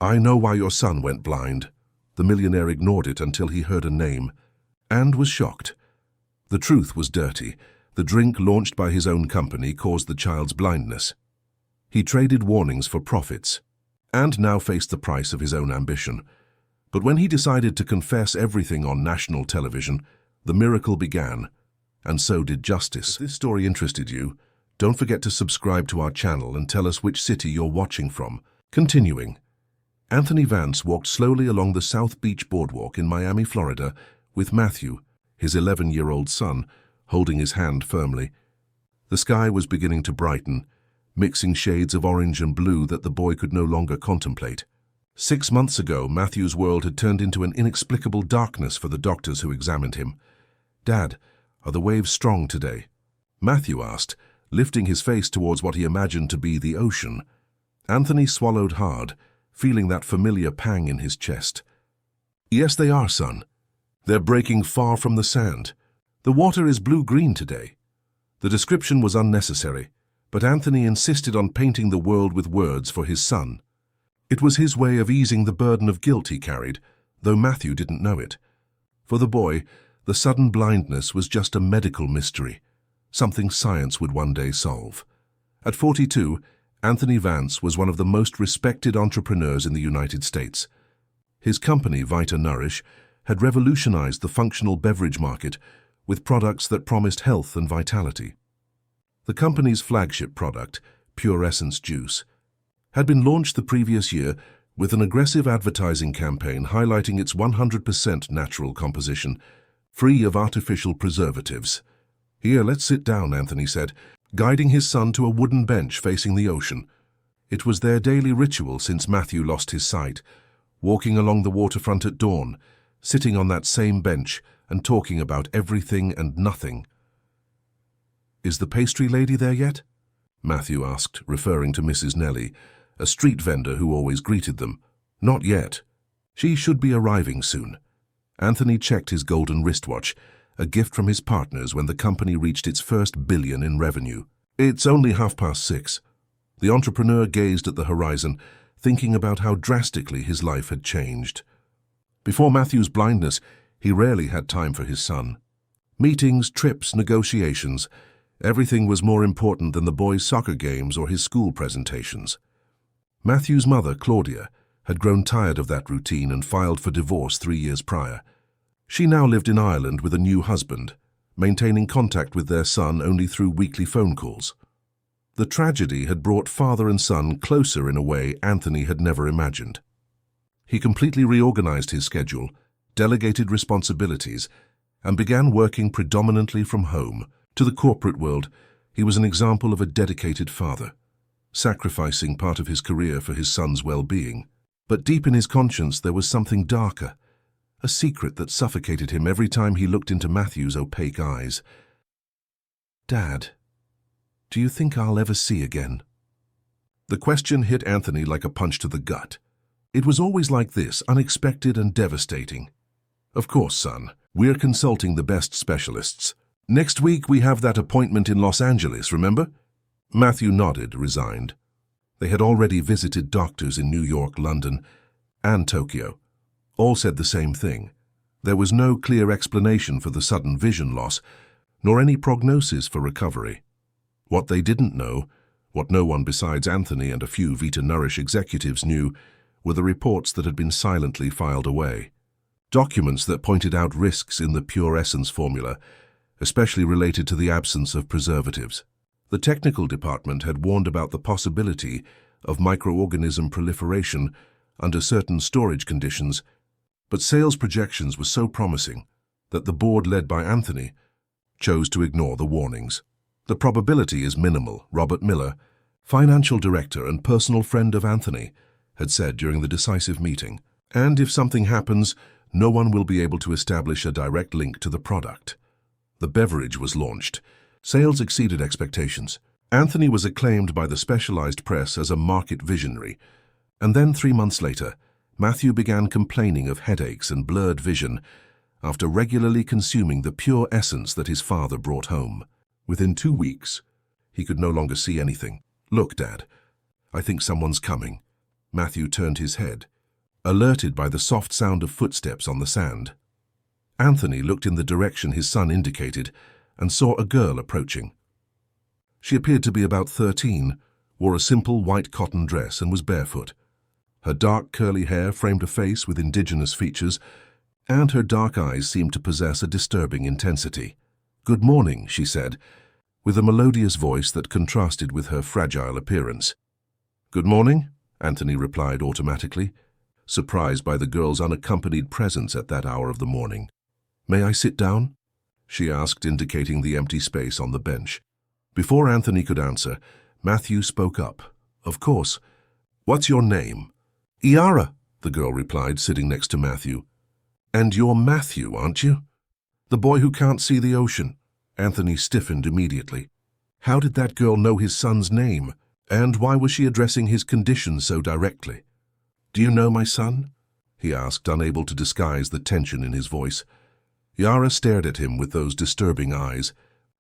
"I know why your son went blind." The millionaire ignored it until he heard a name, and was shocked. The truth was dirty. The drink launched by his own company caused the child's blindness. He traded warnings for profits, and now faced the price of his own ambition. But when he decided to confess everything on national television, the miracle began, and so did justice. If this story interested you, don't forget to subscribe to our channel and tell us which city you're watching from. Continuing, Anthony Vance walked slowly along the South Beach boardwalk in Miami, Florida, with Matthew, his 11-year-old son, holding his hand firmly. The sky was beginning to brighten, mixing shades of orange and blue that the boy could no longer contemplate. 6 months ago, Matthew's world had turned into an inexplicable darkness for the doctors who examined him. "Dad, are the waves strong today?" Matthew asked, lifting his face towards what he imagined to be the ocean. Anthony swallowed hard, feeling that familiar pang in his chest. "Yes, they are, son. They're breaking far from the sand. The water is blue-green today." The description was unnecessary, but Anthony insisted on painting the world with words for his son. It was his way of easing the burden of guilt he carried, though Matthew didn't know it. For the boy, the sudden blindness was just a medical mystery, something science would one day solve. At 42, Anthony Vance was one of the most respected entrepreneurs in the United States. His company, Vita Nourish, had revolutionized the functional beverage market with products that promised health and vitality. The company's flagship product, Pure Essence Juice, had been launched the previous year with an aggressive advertising campaign highlighting its 100% natural composition, free of artificial preservatives. "Here, let's sit down," Anthony said, guiding his son to a wooden bench facing the ocean. It was their daily ritual since Matthew lost his sight, walking along the waterfront at dawn, sitting on that same bench and talking about everything and nothing. "Is the pastry lady there yet?" Matthew asked, referring to Mrs. Nellie, a street vendor who always greeted them. "Not yet. She should be arriving soon." Anthony checked his golden wristwatch, a gift from his partners when the company reached its first billion in revenue. "It's only 6:30. The entrepreneur gazed at the horizon, thinking about how drastically his life had changed. Before Matthew's blindness, he rarely had time for his son. Meetings, trips, negotiations, everything was more important than the boy's soccer games or his school presentations. Matthew's mother, Claudia, had grown tired of that routine and filed for divorce 3 years prior. She now lived in Ireland with a new husband, maintaining contact with their son only through weekly phone calls. The tragedy had brought father and son closer in a way Anthony had never imagined. He completely reorganized his schedule, delegated responsibilities, and began working predominantly from home. To the corporate world, he was an example of a dedicated father, sacrificing part of his career for his son's well-being. But deep in his conscience there was something darker, a secret that suffocated him every time he looked into Matthew's opaque eyes. "Dad, do you think I'll ever see again?" The question hit Anthony like a punch to the gut. It was always like this, unexpected and devastating. "Of course, son. We're consulting the best specialists. Next week we have that appointment in Los Angeles, remember?" Matthew nodded, resigned. They had already visited doctors in New York, London, and Tokyo. All said the same thing. There was no clear explanation for the sudden vision loss, nor any prognosis for recovery. What they didn't know, what no one besides Anthony and a few Vita Nourish executives knew, were the reports that had been silently filed away. Documents that pointed out risks in the Pure Essence formula, especially related to the absence of preservatives. The technical department had warned about the possibility of microorganism proliferation under certain storage conditions, but sales projections were so promising that the board led by Anthony chose to ignore the warnings. "The probability is minimal," Robert Miller, financial director and personal friend of Anthony, had said during the decisive meeting. "And if something happens, no one will be able to establish a direct link to the product." The beverage was launched. Sales exceeded expectations. Anthony was acclaimed by the specialized press as a market visionary. And then 3 months later, Matthew began complaining of headaches and blurred vision after regularly consuming the pure essence that his father brought home. Within 2 weeks, he could no longer see anything. "Look, Dad, I think someone's coming." Matthew turned his head, alerted by the soft sound of footsteps on the sand. Anthony looked in the direction his son indicated and saw a girl approaching. She appeared to be about 13, wore a simple white cotton dress and was barefoot. Her dark curly hair framed a face with indigenous features, and her dark eyes seemed to possess a disturbing intensity. "Good morning," she said, with a melodious voice that contrasted with her fragile appearance. "Good morning," Anthony replied automatically, surprised by the girl's unaccompanied presence at that hour of the morning. "May I sit down?" she asked, indicating the empty space on the bench. Before Anthony could answer, Matthew spoke up. "Of course. What's your name?" "Iara," the girl replied, sitting next to Matthew. "And you're Matthew, aren't you? The boy who can't see the ocean." Anthony stiffened immediately. How did that girl know his son's name, and why was she addressing his condition so directly? "Do you know my son?" he asked, unable to disguise the tension in his voice. Iara stared at him with those disturbing eyes.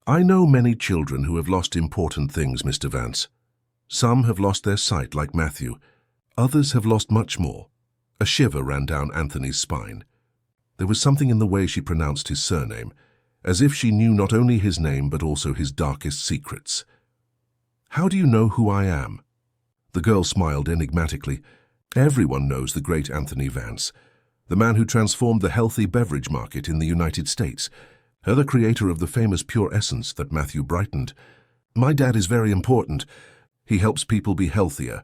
"I know many children who have lost important things, Mr. Vance. Some have lost their sight, like Matthew. Others have lost much more." A shiver ran down Anthony's spine. There was something in the way she pronounced his surname, as if she knew not only his name but also his darkest secrets. "How do you know who I am?" The girl smiled enigmatically. "Everyone knows the great Anthony Vance, the man who transformed the healthy beverage market in the United States, the creator of the famous Pure Essence that Matthew brightened. My dad is very important. He helps people be healthier."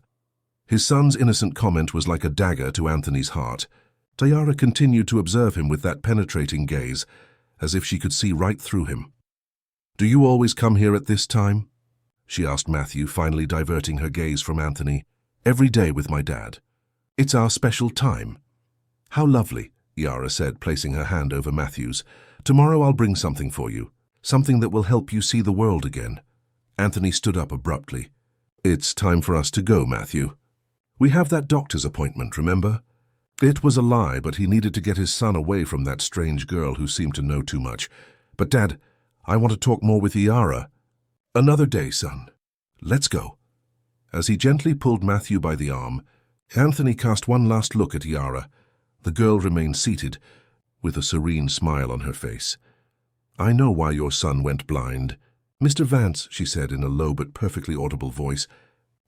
His son's innocent comment was like a dagger to Anthony's heart. Iara continued to observe him with that penetrating gaze, as if she could see right through him. "Do you always come here at this time?" she asked Matthew, finally diverting her gaze from Anthony. "Every day with my dad. It's our special time." "How lovely," Iara said, placing her hand over Matthew's. "Tomorrow I'll bring something for you, something that will help you see the world again." Anthony stood up abruptly. "It's time for us to go, Matthew. We have that doctor's appointment, remember?" It was a lie, but he needed to get his son away from that strange girl who seemed to know too much. "But Dad, I want to talk more with Iara." "Another day, son. Let's go." As he gently pulled Matthew by the arm, Anthony cast one last look at Iara. The girl remained seated, with a serene smile on her face. "I know why your son went blind, Mr. Vance," she said in a low but perfectly audible voice.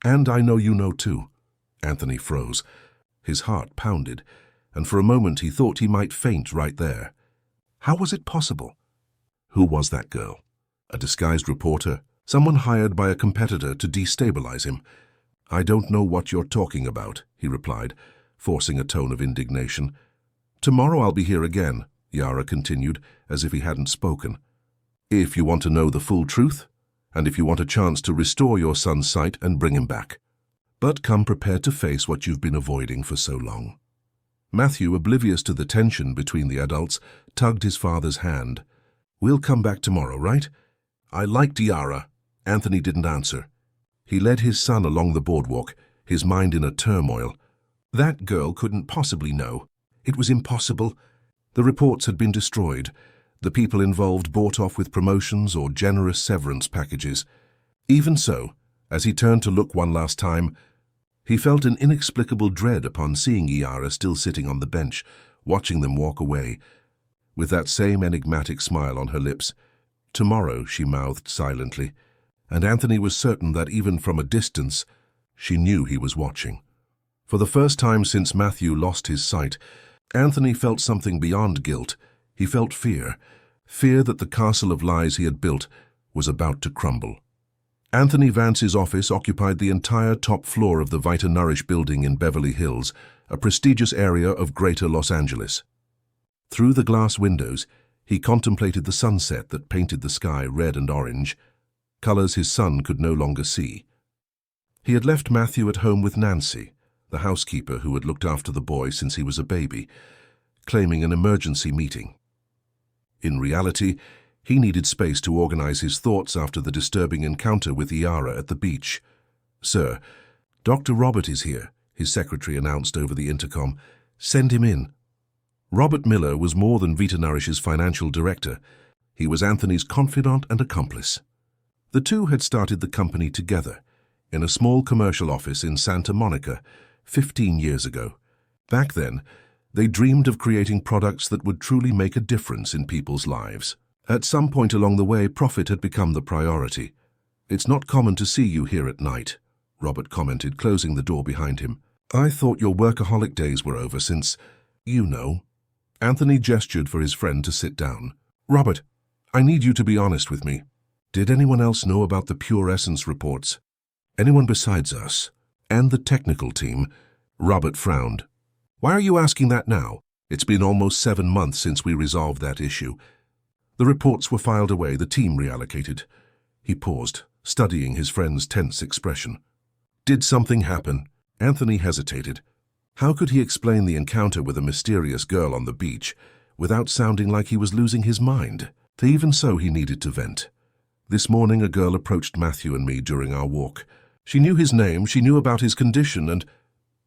"And I know you know too." Anthony froze. His heart pounded, and for a moment he thought he might faint right there. How was it possible? Who was that girl? A disguised reporter? Someone hired by a competitor to destabilize him? "I don't know what you're talking about," he replied, forcing a tone of indignation. "Tomorrow I'll be here again," Iara continued, as if he hadn't spoken. "If you want to know the full truth, and if you want a chance to restore your son's sight and bring him back. But come prepared to face what you've been avoiding for so long." Matthew, oblivious to the tension between the adults, tugged his father's hand. "We'll come back tomorrow, right?" "I liked Iara." Anthony didn't answer. He led his son along the boardwalk, his mind in a turmoil. That girl couldn't possibly know. It was impossible. The reports had been destroyed. The people involved bought off with promotions or generous severance packages. Even so, as he turned to look one last time, he felt an inexplicable dread upon seeing Iara still sitting on the bench, watching them walk away, with that same enigmatic smile on her lips. "Tomorrow," she mouthed silently, and Anthony was certain that even from a distance, she knew he was watching. For the first time since Matthew lost his sight, Anthony felt something beyond guilt. He felt fear, fear that the castle of lies he had built was about to crumble. Anthony Vance's office occupied the entire top floor of the Vita Nourish building in Beverly Hills, a prestigious area of Greater Los Angeles. Through the glass windows, he contemplated the sunset that painted the sky red and orange, colors his son could no longer see. He had left Matthew at home with Nancy, the housekeeper who had looked after the boy since he was a baby, claiming an emergency meeting. In reality, he needed space to organize his thoughts after the disturbing encounter with Iara at the beach. "Sir, Dr. Robert is here," his secretary announced over the intercom. "Send him in." Robert Miller was more than Vita Nourish's financial director. He was Anthony's confidant and accomplice. The two had started the company together, in a small commercial office in Santa Monica, 15 years ago. Back then, they dreamed of creating products that would truly make a difference in people's lives. At some point along the way, profit had become the priority. "It's not common to see you here at night," Robert commented, closing the door behind him. "I thought your workaholic days were over since, you know." Anthony gestured for his friend to sit down. "Robert, I need you to be honest with me. Did anyone else know about the Pure Essence reports? Anyone besides us? And the technical team?" Robert frowned. "Why are you asking that now? It's been almost 7 months since we resolved that issue. The reports were filed away, the team reallocated." He paused, studying his friend's tense expression. "Did something happen?" Anthony hesitated. How could he explain the encounter with a mysterious girl on the beach without sounding like he was losing his mind? Even so, he needed to vent. "This morning a girl approached Matthew and me during our walk. She knew his name, she knew about his condition, and—"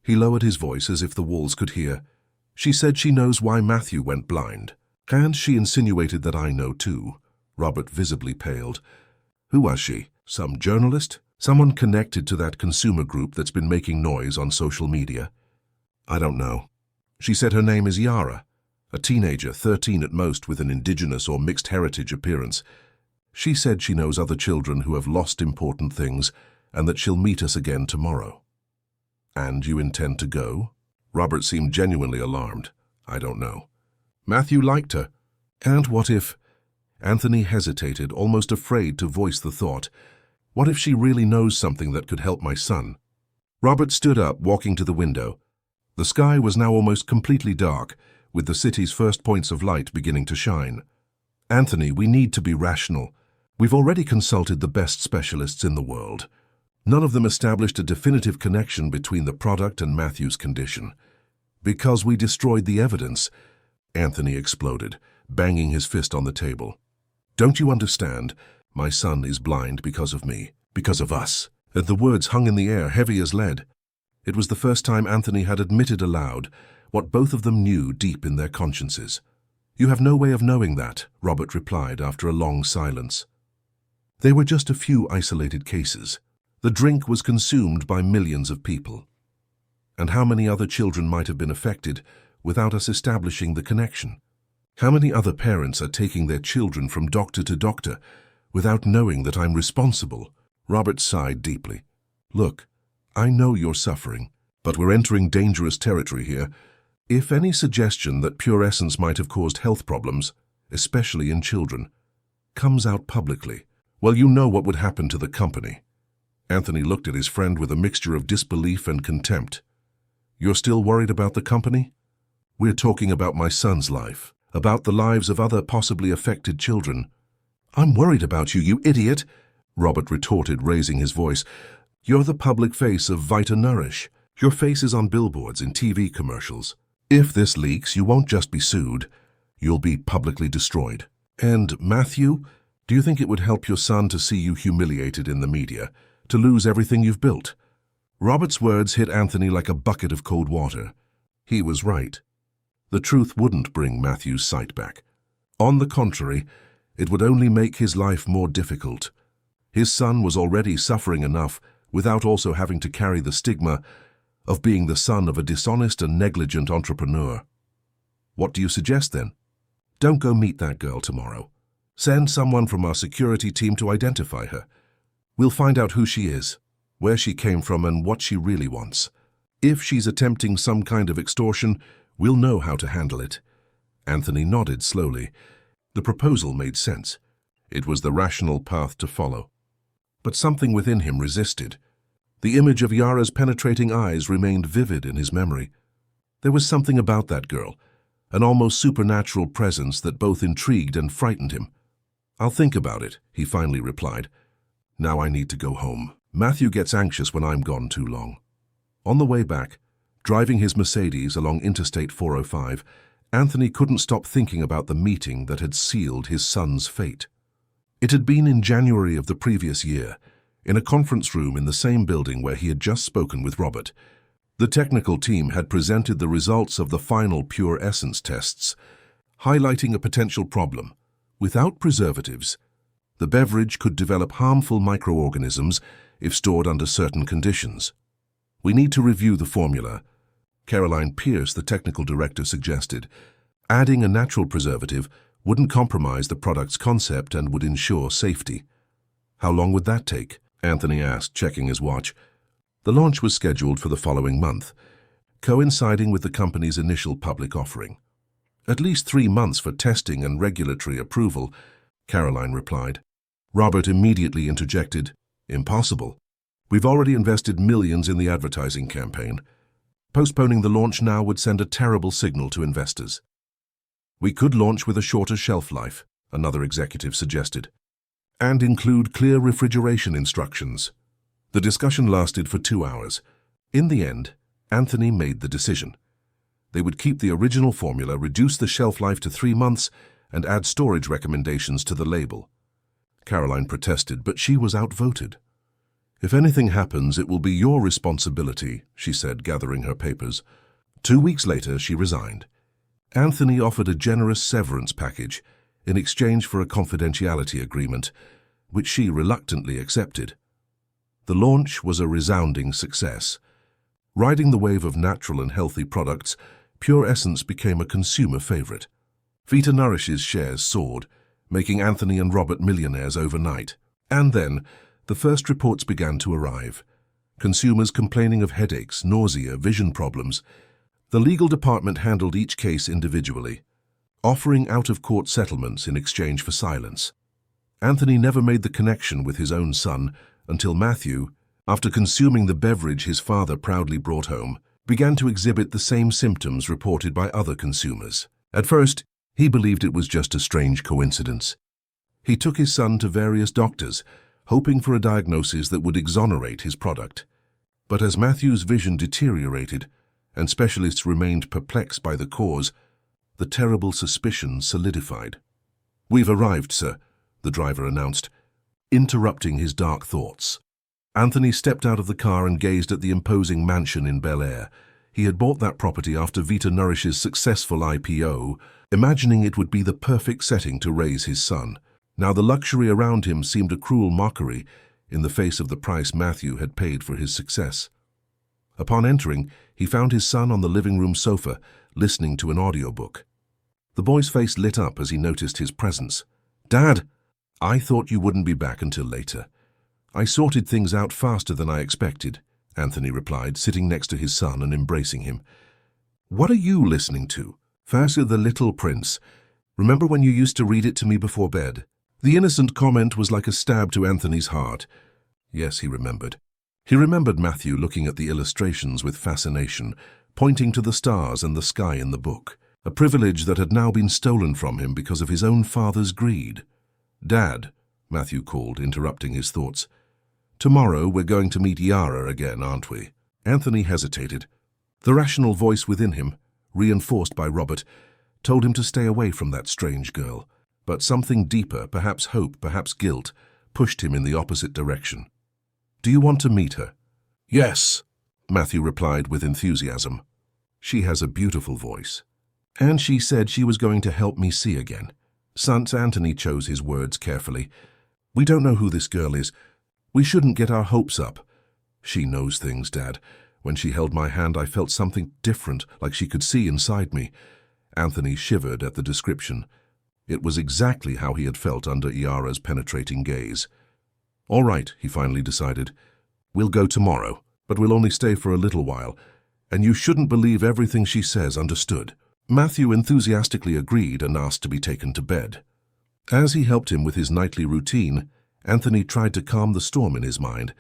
He lowered his voice as if the walls could hear. "She said she knows why Matthew went blind. And she insinuated that I know too." Robert visibly paled. "Who was she? Some journalist? Someone connected to that consumer group that's been making noise on social media?" "I don't know. She said her name is Yara, a teenager, 13 at most, with an indigenous or mixed heritage appearance. She said she knows other children who have lost important things and that she'll meet us again tomorrow." "And you intend to go?" Robert seemed genuinely alarmed. "I don't know. Matthew liked her. And what if—" Anthony hesitated, almost afraid to voice the thought. "What if she really knows something that could help my son?" Robert stood up, walking to the window. The sky was now almost completely dark, with the city's first points of light beginning to shine. "Anthony, we need to be rational. We've already consulted the best specialists in the world. None of them established a definitive connection between the product and Matthew's condition. Because we destroyed the evidence," Anthony exploded, banging his fist on the table. "Don't you understand? My son is blind because of me, because of us." And the words hung in the air, heavy as lead. It was the first time Anthony had admitted aloud what both of them knew deep in their consciences. "You have no way of knowing that," Robert replied after a long silence. "They were just a few isolated cases. The drink was consumed by millions of people. And how many other children might have been affected without us establishing the connection? How many other parents are taking their children from doctor to doctor without knowing that I'm responsible?" Robert sighed deeply. "Look, I know you're suffering, but we're entering dangerous territory here. If any suggestion that Pure Essence might have caused health problems, especially in children, comes out publicly, well, you know what would happen to the company." Anthony looked at his friend with a mixture of disbelief and contempt. "You're still worried about the company? We're talking about my son's life, about the lives of other possibly affected children." "I'm worried about you, you idiot," Robert retorted, raising his voice. "You're the public face of Vita Nourish. Your face is on billboards in TV commercials. If this leaks, you won't just be sued. You'll be publicly destroyed. And Matthew, do you think it would help your son to see you humiliated in the media, to lose everything you've built?" Robert's words hit Anthony like a bucket of cold water. He was right. The truth wouldn't bring Matthew's sight back. On the contrary, it would only make his life more difficult. His son was already suffering enough without also having to carry the stigma of being the son of a dishonest and negligent entrepreneur. "What do you suggest then?" "Don't go meet that girl tomorrow. Send someone from our security team to identify her. We'll find out who she is, where she came from, and what she really wants. If she's attempting some kind of extortion, we'll know how to handle it." Anthony nodded slowly. The proposal made sense. It was the rational path to follow. But something within him resisted. The image of Yara's penetrating eyes remained vivid in his memory. There was something about that girl, an almost supernatural presence that both intrigued and frightened him. "I'll think about it," he finally replied. "Now I need to go home. Matthew gets anxious when I'm gone too long." On the way back, driving his Mercedes along Interstate 405, Anthony couldn't stop thinking about the meeting that had sealed his son's fate. It had been in January of the previous year, in a conference room in the same building where he had just spoken with Robert. The technical team had presented the results of the final Pure Essence tests, highlighting a potential problem. Without preservatives, the beverage could develop harmful microorganisms if stored under certain conditions. We need to review the formula. Caroline Pierce, the technical director, suggested. Adding a natural preservative wouldn't compromise the product's concept and would ensure safety. How long would that take? Anthony asked, checking his watch. The launch was scheduled for the following month, coinciding with the company's initial public offering. At least 3 months for testing and regulatory approval, Caroline replied. Robert immediately interjected, Impossible. We've already invested millions in the advertising campaign. Postponing the launch now would send a terrible signal to investors. We could launch with a shorter shelf life, another executive suggested, and include clear refrigeration instructions. The discussion lasted for 2 hours. In the end, Anthony made the decision. They would keep the original formula, reduce the shelf life to 3 months, and add storage recommendations to the label. Caroline protested, but she was outvoted. If anything happens, it will be your responsibility, she said, gathering her papers. 2 weeks later, she resigned. Anthony offered a generous severance package in exchange for a confidentiality agreement, which she reluctantly accepted. The launch was a resounding success. Riding the wave of natural and healthy products, Pure Essence became a consumer favorite. Vita Nourish's shares soared, making Anthony and Robert millionaires overnight. And then, the first reports began to arrive. Consumers complaining of headaches, nausea, vision problems. The legal department handled each case individually, offering out-of-court settlements in exchange for silence. Anthony never made the connection with his own son until Matthew, after consuming the beverage his father proudly brought home, began to exhibit the same symptoms reported by other consumers. At first, he believed it was just a strange coincidence. He took his son to various doctors, hoping for a diagnosis that would exonerate his product. But as Matthew's vision deteriorated, and specialists remained perplexed by the cause, the terrible suspicion solidified. "We've arrived, sir," the driver announced, interrupting his dark thoughts. Anthony stepped out of the car and gazed at the imposing mansion in Bel Air. He had bought that property after Vita Nourish's successful IPO, imagining it would be the perfect setting to raise his son. Now the luxury around him seemed a cruel mockery in the face of the price Matthew had paid for his success. Upon entering, he found his son on the living room sofa, listening to an audiobook. The boy's face lit up as he noticed his presence. "Dad, I thought you wouldn't be back until later. I sorted things out faster than I expected," Anthony replied, sitting next to his son and embracing him. "What are you listening to?" "First, The Little Prince. Remember when you used to read it to me before bed?" The innocent comment was like a stab to Anthony's heart. Yes, he remembered. He remembered Matthew looking at the illustrations with fascination, pointing to the stars and the sky in the book, a privilege that had now been stolen from him because of his own father's greed. "Dad," Matthew called, interrupting his thoughts. "Tomorrow we're going to meet Yara again, aren't we?" Anthony hesitated. The rational voice within him, reinforced by Robert, told him to stay away from that strange girl. But something deeper, perhaps hope, perhaps guilt, pushed him in the opposite direction. "Do you want to meet her?" "Yes," Matthew replied with enthusiasm. "She has a beautiful voice. And she said she was going to help me see again." Anthony chose his words carefully. "We don't know who this girl is. We shouldn't get our hopes up." "She knows things, Dad. When she held my hand, I felt something different, like she could see inside me." Anthony shivered at the description. It was exactly how he had felt under Yara's penetrating gaze. "All right," he finally decided. "We'll go tomorrow, but we'll only stay for a little while. And you shouldn't believe everything she says, understood?" Matthew enthusiastically agreed and asked to be taken to bed. As he helped him with his nightly routine, Anthony tried to calm the storm in his mind.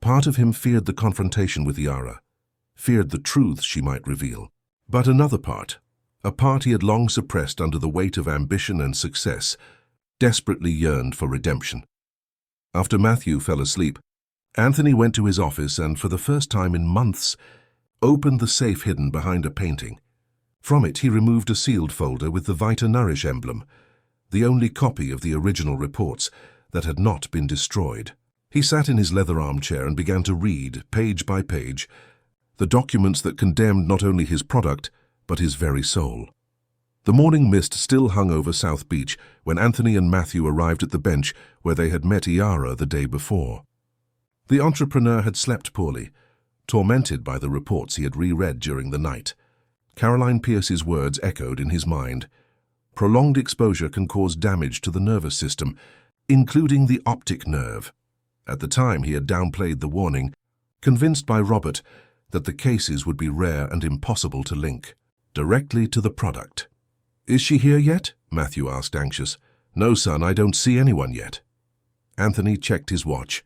Part of him feared the confrontation with Yara, feared the truths she might reveal. But another part, a part he had long suppressed under the weight of ambition and success, desperately yearned for redemption. After Matthew fell asleep, Anthony went to his office and, for the first time in months, opened the safe hidden behind a painting. From it he removed a sealed folder with the Vita Nourish emblem, the only copy of the original reports that had not been destroyed. He sat in his leather armchair and began to read, page by page, the documents that condemned not only his product, but his very soul. The morning mist still hung over South Beach when Anthony and Matthew arrived at the bench where they had met Yara the day before. The entrepreneur had slept poorly, tormented by the reports he had reread during the night. Caroline Pierce's words echoed in his mind. Prolonged exposure can cause damage to the nervous system, including the optic nerve. At the time, he had downplayed the warning, convinced by Robert that the cases would be rare and impossible to link directly to the product. "Is she here yet?" Matthew asked, anxious. "No, son, I don't see anyone yet." Anthony checked his watch.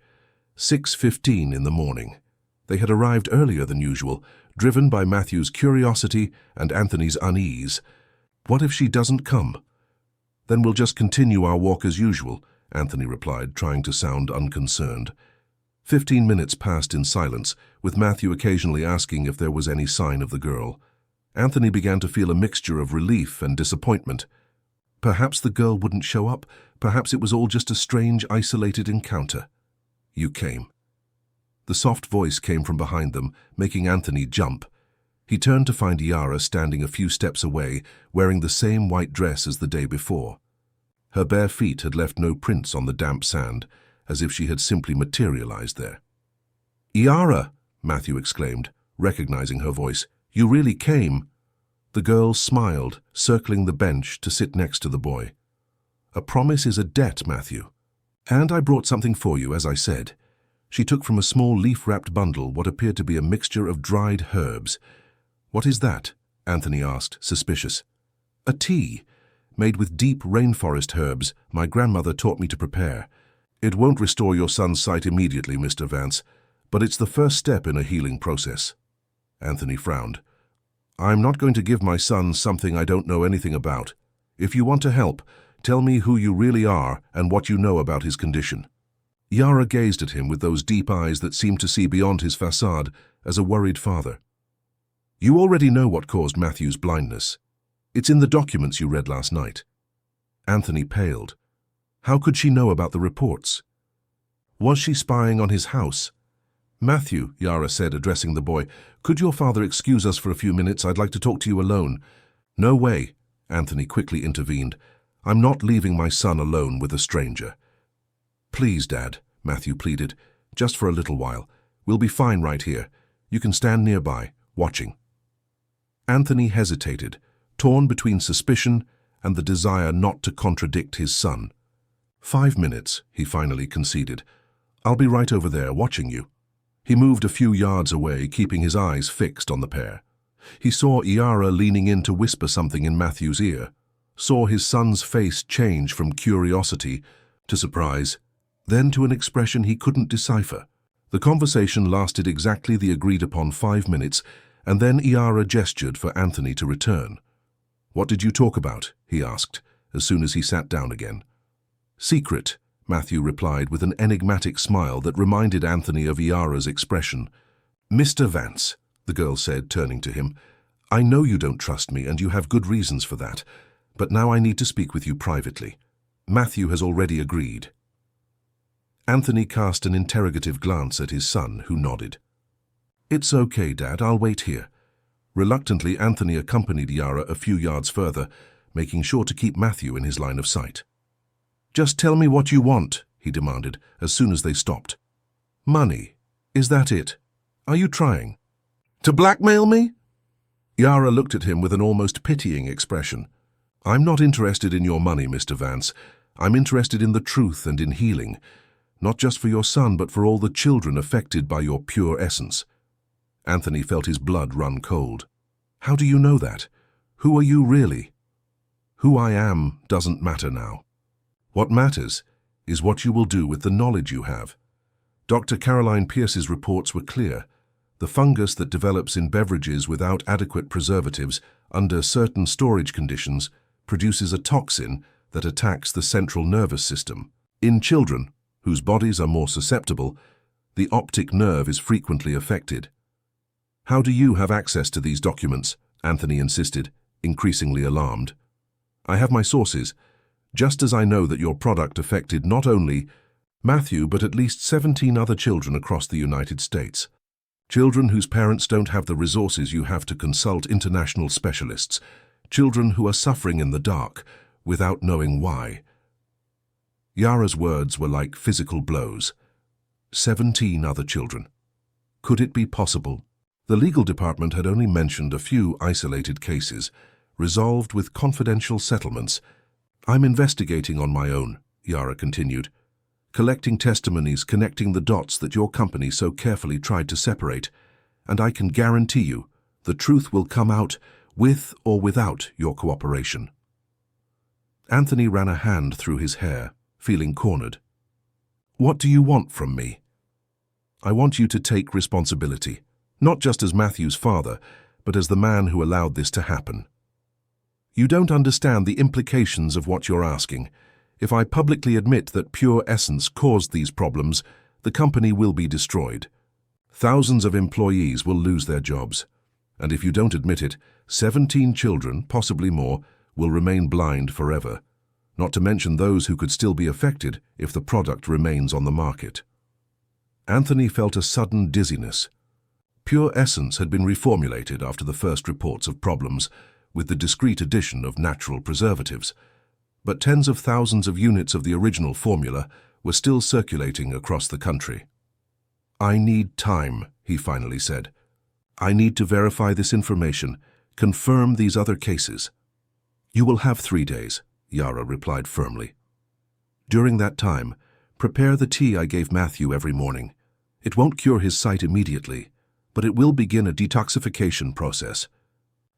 6:15 in the morning. They had arrived earlier than usual, driven by Matthew's curiosity and Anthony's unease. "What if she doesn't come?" "Then we'll just continue our walk as usual," Anthony replied, trying to sound unconcerned. 15 minutes passed in silence, with Matthew occasionally asking if there was any sign of the girl. Anthony began to feel a mixture of relief and disappointment. Perhaps the girl wouldn't show up. Perhaps it was all just a strange, isolated encounter. "You came." The soft voice came from behind them, making Anthony jump. He turned to find Yara standing a few steps away, wearing the same white dress as the day before. Her bare feet had left no prints on the damp sand, as if she had simply materialized there. "Yara!" Matthew exclaimed, recognizing her voice. "You really came." The girl smiled, circling the bench to sit next to the boy. "A promise is a debt, Matthew. And I brought something for you, as I said." She took from a small leaf-wrapped bundle what appeared to be a mixture of dried herbs. "What is that?" Anthony asked, suspicious. "A tea, made with deep rainforest herbs my grandmother taught me to prepare. It won't restore your son's sight immediately, Mr. Vance, but it's the first step in a healing process." Anthony frowned. "I'm not going to give my son something I don't know anything about. If you want to help, tell me who you really are and what you know about his condition." Yara gazed at him with those deep eyes that seemed to see beyond his facade as a worried father. "You already know what caused Matthew's blindness. It's in the documents you read last night." Anthony paled. How could she know about the reports? Was she spying on his house? "Matthew," Yara said, addressing the boy, "could your father excuse us for a few minutes? I'd like to talk to you alone." "No way," Anthony quickly intervened. "I'm not leaving my son alone with a stranger." "Please, Dad," Matthew pleaded, "just for a little while. We'll be fine right here. You can stand nearby, watching." Anthony hesitated, torn between suspicion and the desire not to contradict his son. 5 minutes, he finally conceded. "I'll be right over there, watching you." He moved a few yards away, keeping his eyes fixed on the pair. He saw Yara leaning in to whisper something in Matthew's ear, saw his son's face change from curiosity to surprise, then to an expression he couldn't decipher. The conversation lasted exactly the agreed-upon 5 minutes, and then Yara gestured for Anthony to return. "What did you talk about?" he asked, as soon as he sat down again. "Secret," Matthew replied with an enigmatic smile that reminded Anthony of Yara's expression. "Mr. Vance," the girl said, turning to him, "I know you don't trust me, and you have good reasons for that, but now I need to speak with you privately. Matthew has already agreed." Anthony cast an interrogative glance at his son, who nodded. "It's okay, Dad, I'll wait here." Reluctantly, Anthony accompanied Yara a few yards further, making sure to keep Matthew in his line of sight. "Just tell me what you want," he demanded, as soon as they stopped. "Money. Is that it? Are you trying to blackmail me?" Yara looked at him with an almost pitying expression. "I'm not interested in your money, Mr. Vance. I'm interested in the truth and in healing, not just for your son, but for all the children affected by your pure essence." Anthony felt his blood run cold. "How do you know that? Who are you really?" "Who I am doesn't matter now. What matters is what you will do with the knowledge you have." Dr. Caroline Pierce's reports were clear. The fungus that develops in beverages without adequate preservatives under certain storage conditions produces a toxin that attacks the central nervous system. In children, whose bodies are more susceptible, the optic nerve is frequently affected. "How do you have access to these documents?" Anthony insisted, increasingly alarmed. "I have my sources, just as I know that your product affected not only Matthew, but at least 17 other children across the United States. Children whose parents don't have the resources you have to consult international specialists. Children who are suffering in the dark, without knowing why." Yara's words were like physical blows. 17 other children. Could it be possible? The legal department had only mentioned a few isolated cases, resolved with confidential settlements. I'm investigating on my own, Yara continued, collecting testimonies connecting the dots that your company so carefully tried to separate, and I can guarantee you the truth will come out with or without your cooperation. Anthony ran a hand through his hair, feeling cornered. What do you want from me? I want you to take responsibility, not just as Matthew's father, but as the man who allowed this to happen. You don't understand the implications of what you're asking. If I publicly admit that Pure Essence caused these problems, the company will be destroyed. Thousands of employees will lose their jobs. And if you don't admit it, 17 children, possibly more, will remain blind forever, not to mention those who could still be affected if the product remains on the market. Anthony felt a sudden dizziness. Pure Essence had been reformulated after the first reports of problems, with the discreet addition of natural preservatives, but tens of thousands of units of the original formula were still circulating across the country. I need time, he finally said. I need to verify this information, confirm these other cases. You will have 3 days, Yara replied firmly. During that time, prepare the tea I gave Matthew every morning. It won't cure his sight immediately, but it will begin a detoxification process.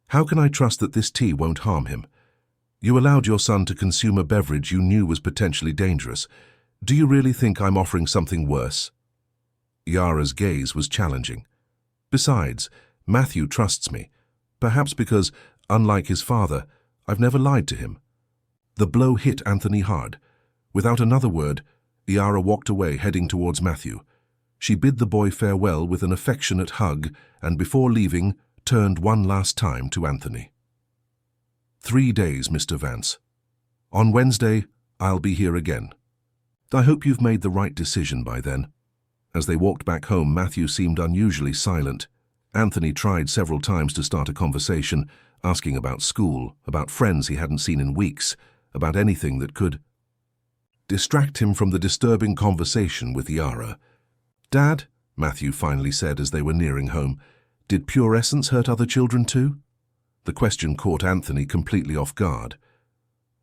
How can I trust that this tea won't harm him? You allowed your son to consume a beverage you knew was potentially dangerous. Do you really think I'm offering something worse? Yara's gaze was challenging. Besides, Matthew trusts me, perhaps because, unlike his father, I've never lied to him. The blow hit Anthony hard. Without another word, Yara walked away, heading towards Matthew. She bid the boy farewell with an affectionate hug and, before leaving, turned one last time to Anthony. 3 days, Mr. Vance. On Wednesday, I'll be here again. I hope you've made the right decision by then. As they walked back home, Matthew seemed unusually silent. Anthony tried several times to start a conversation, asking about school, about friends he hadn't seen in weeks, about anything that could distract him from the disturbing conversation with Yara. Dad, Matthew finally said as they were nearing home, did Pure Essence hurt other children too? The question caught Anthony completely off guard.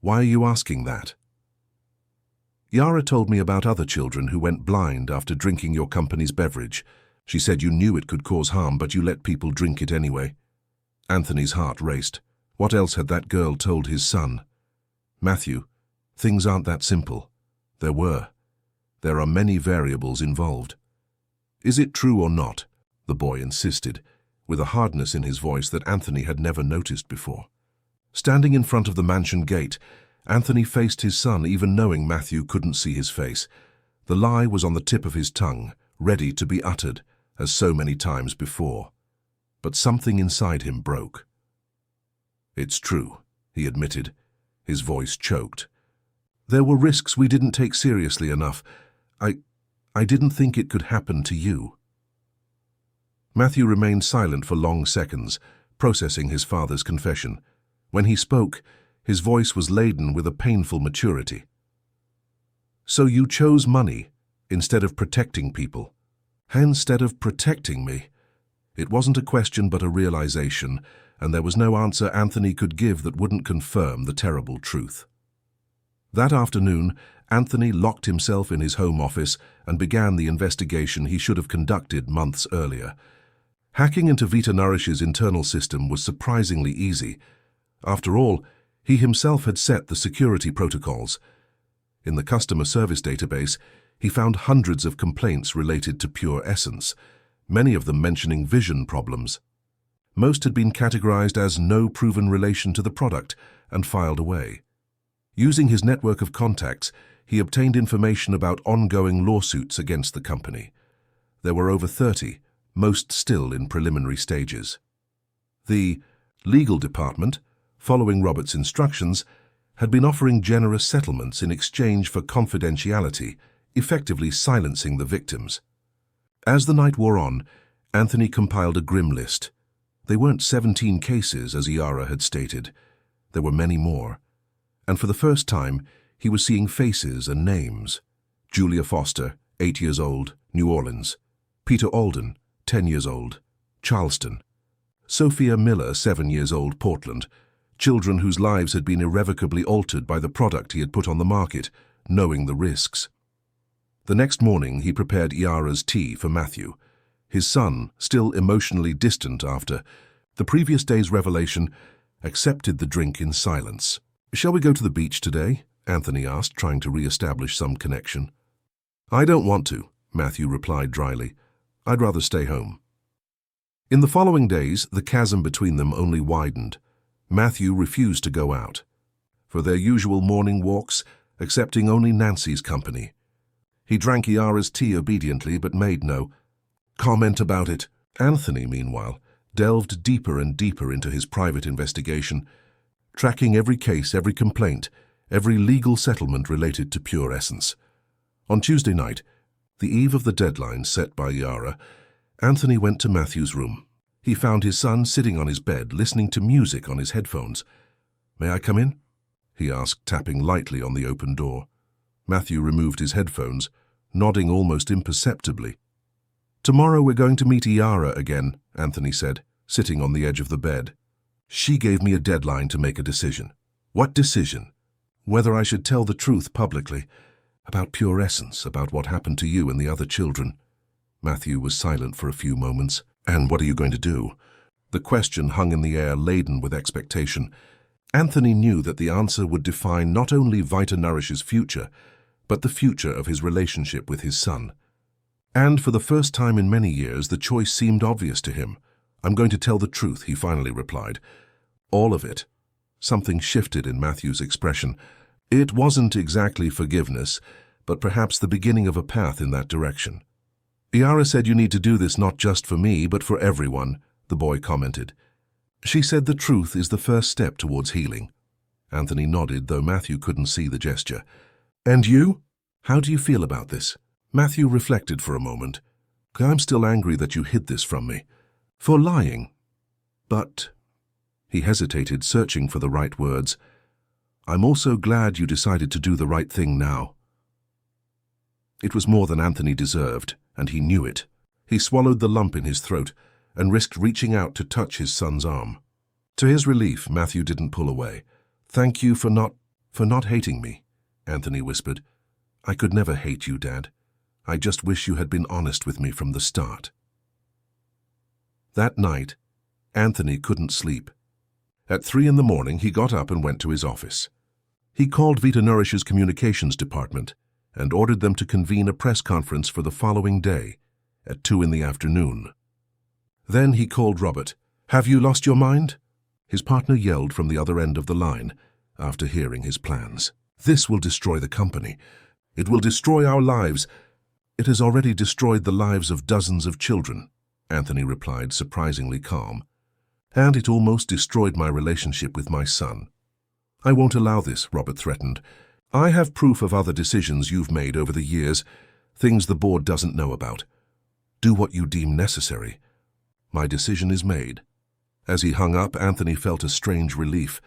Why are you asking that? Yara told me about other children who went blind after drinking your company's beverage. She said you knew it could cause harm, but you let people drink it anyway. Anthony's heart raced. What else had that girl told his son? Matthew, things aren't that simple. There were. There are many variables involved. Is it true or not? The boy insisted, with a hardness in his voice that Anthony had never noticed before. Standing in front of the mansion gate, Anthony faced his son, even knowing Matthew couldn't see his face. The lie was on the tip of his tongue, ready to be uttered, as so many times before. But something inside him broke. It's true, he admitted, his voice choked. There were risks we didn't take seriously enough. I didn't think it could happen to you. Matthew remained silent for long seconds, processing his father's confession. When he spoke, his voice was laden with a painful maturity. So you chose money instead of protecting people. Instead of protecting me. It wasn't a question but a realization, and there was no answer Anthony could give that wouldn't confirm the terrible truth. That afternoon, Anthony locked himself in his home office and began the investigation he should have conducted months earlier. Hacking into Vita Nourish's internal system was surprisingly easy. After all, he himself had set the security protocols. In the customer service database, he found hundreds of complaints related to Pure Essence, many of them mentioning vision problems. Most had been categorized as no proven relation to the product and filed away. Using his network of contacts, he obtained information about ongoing lawsuits against the company. There were over 30, most still in preliminary stages. The legal department, following Robert's instructions, had been offering generous settlements in exchange for confidentiality, effectively silencing the victims. As the night wore on, Anthony compiled a grim list. They weren't 17 cases, as Yara had stated. There were many more. And for the first time, he was seeing faces and names. Julia Foster, 8 years old, New Orleans. Peter Alden, 10 years old, Charleston. Sophia Miller, 7 years old, Portland. Children whose lives had been irrevocably altered by the product he had put on the market, knowing the risks. The next morning he prepared Iara's tea for Matthew. His son, still emotionally distant after the previous day's revelation, accepted the drink in silence. "Shall we go to the beach today?" Anthony asked, trying to re-establish some connection. "I don't want to," Matthew replied dryly. "I'd rather stay home." In the following days, the chasm between them only widened. Matthew refused to go out for their usual morning walks, accepting only Nancy's company. He drank Iara's tea obediently, but made no comment about it. Anthony, meanwhile, delved deeper and deeper into his private investigation, tracking every case, every complaint, every legal settlement related to Pure Essence. On Tuesday night, the eve of the deadline set by Iara, Anthony went to Matthew's room. He found his son sitting on his bed, listening to music on his headphones. "May I come in?" he asked, tapping lightly on the open door. Matthew removed his headphones, nodding almost imperceptibly. "Tomorrow we're going to meet Iara again," Anthony said, sitting on the edge of the bed. "She gave me a deadline to make a decision." "What decision?" "Whether I should tell the truth publicly, about Pure Essence, about what happened to you and the other children." Matthew was silent for a few moments. "And what are you going to do?" The question hung in the air, laden with expectation. Anthony knew that the answer would define not only Vita Nourish's future, but the future of his relationship with his son. And for the first time in many years, the choice seemed obvious to him. "I'm going to tell the truth," he finally replied. "All of it." Something shifted in Matthew's expression. It wasn't exactly forgiveness, but perhaps the beginning of a path in that direction. "Iara said you need to do this not just for me, but for everyone," the boy commented. "She said the truth is the first step towards healing." Anthony nodded, though Matthew couldn't see the gesture. "And you? How do you feel about this?" Matthew reflected for a moment. "I'm still angry that you hid this from me. For lying. But—" he hesitated, searching for the right words. "I'm also glad you decided to do the right thing now." It was more than Anthony deserved, and he knew it. He swallowed the lump in his throat and risked reaching out to touch his son's arm. To his relief, Matthew didn't pull away. "Thank you for not hating me," Anthony whispered. "I could never hate you, Dad. I just wish you had been honest with me from the start." That night, Anthony couldn't sleep. At 3 in the morning, he got up and went to his office. He called Vita Nourish's communications department and ordered them to convene a press conference for the following day at 2 in the afternoon. Then he called Robert. "Have you lost your mind?" His partner yelled from the other end of the line after hearing his plans. "This will destroy the company. It will destroy our lives. It has already destroyed the lives of dozens of children," Anthony replied, surprisingly calm. "And it almost destroyed my relationship with my son." "I won't allow this," Robert threatened. "I have proof of other decisions you've made over the years, things the board doesn't know about. Do what you deem necessary. My decision is made." As he hung up, Anthony felt a strange relief.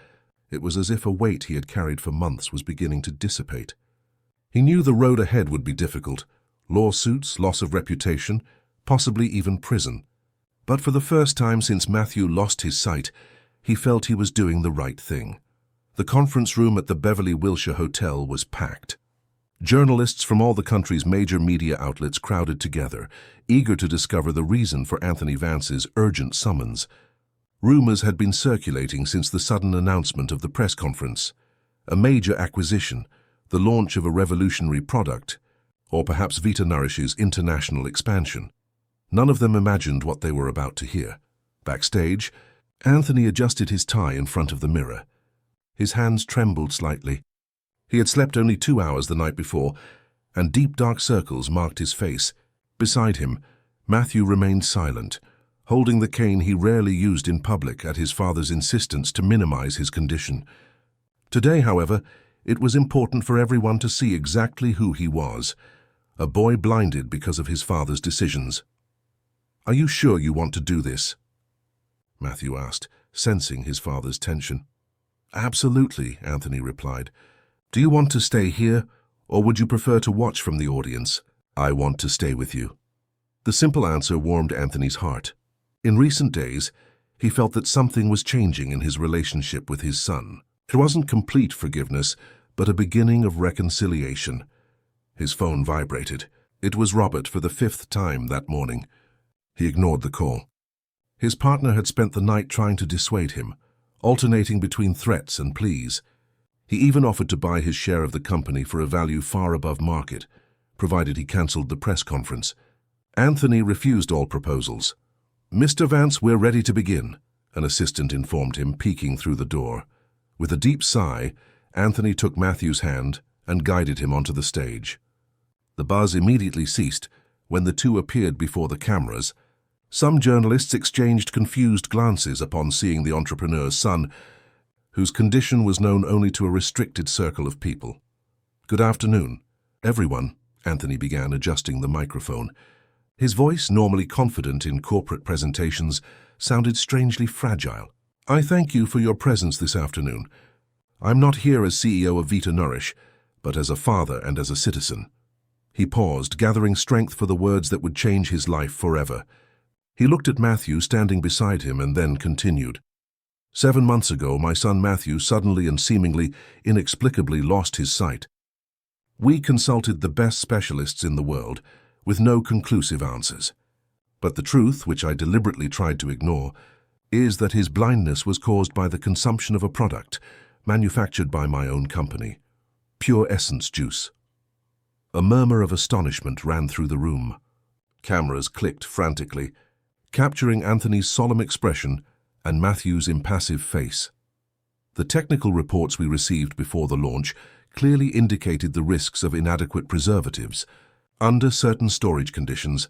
It was as if a weight he had carried for months was beginning to dissipate. He knew the road ahead would be difficult. Lawsuits, loss of reputation, possibly even prison. But for the first time since Matthew lost his sight, he felt he was doing the right thing. The conference room at the Beverly Wilshire Hotel was packed. Journalists from all the country's major media outlets crowded together, eager to discover the reason for Anthony Vance's urgent summons. Rumors had been circulating since the sudden announcement of the press conference. A major acquisition, the launch of a revolutionary product, or perhaps Vita Nourish's international expansion. None of them imagined what they were about to hear. Backstage, Anthony adjusted his tie in front of the mirror. His hands trembled slightly. He had slept only 2 hours the night before, and deep dark circles marked his face. Beside him, Matthew remained silent, holding the cane he rarely used in public at his father's insistence to minimize his condition. Today, however, it was important for everyone to see exactly who he was, a boy blinded because of his father's decisions. "Are you sure you want to do this?" Matthew asked, sensing his father's tension. "Absolutely," Anthony replied. "Do you want to stay here, or would you prefer to watch from the audience?" "I want to stay with you." The simple answer warmed Anthony's heart. In recent days, he felt that something was changing in his relationship with his son. It wasn't complete forgiveness, but a beginning of reconciliation. His phone vibrated. It was Robert for the 5th time that morning. He ignored the call. His partner had spent the night trying to dissuade him, alternating between threats and pleas. He even offered to buy his share of the company for a value far above market, provided he cancelled the press conference. Anthony refused all proposals. "Mr. Vance, we're ready to begin," an assistant informed him, peeking through the door. With a deep sigh, Anthony took Matthew's hand and guided him onto the stage. The buzz immediately ceased when the two appeared before the cameras. Some journalists exchanged confused glances upon seeing the entrepreneur's son, whose condition was known only to a restricted circle of people. "Good afternoon, everyone," Anthony began, adjusting the microphone. His voice, normally confident in corporate presentations, sounded strangely fragile. "I thank you for your presence this afternoon. I'm not here as CEO of Vita Nourish, but as a father and as a citizen." He paused, gathering strength for the words that would change his life forever. He looked at Matthew standing beside him and then continued. 7 months ago, my son Matthew suddenly and seemingly inexplicably lost his sight. We consulted the best specialists in the world, with no conclusive answers. But the truth, which I deliberately tried to ignore, is that his blindness was caused by the consumption of a product manufactured by my own company, Pure Essence Juice. A murmur of astonishment ran through the room. Cameras clicked frantically, capturing Anthony's solemn expression and Matthew's impassive face. The technical reports we received before the launch clearly indicated the risks of inadequate preservatives. Under certain storage conditions,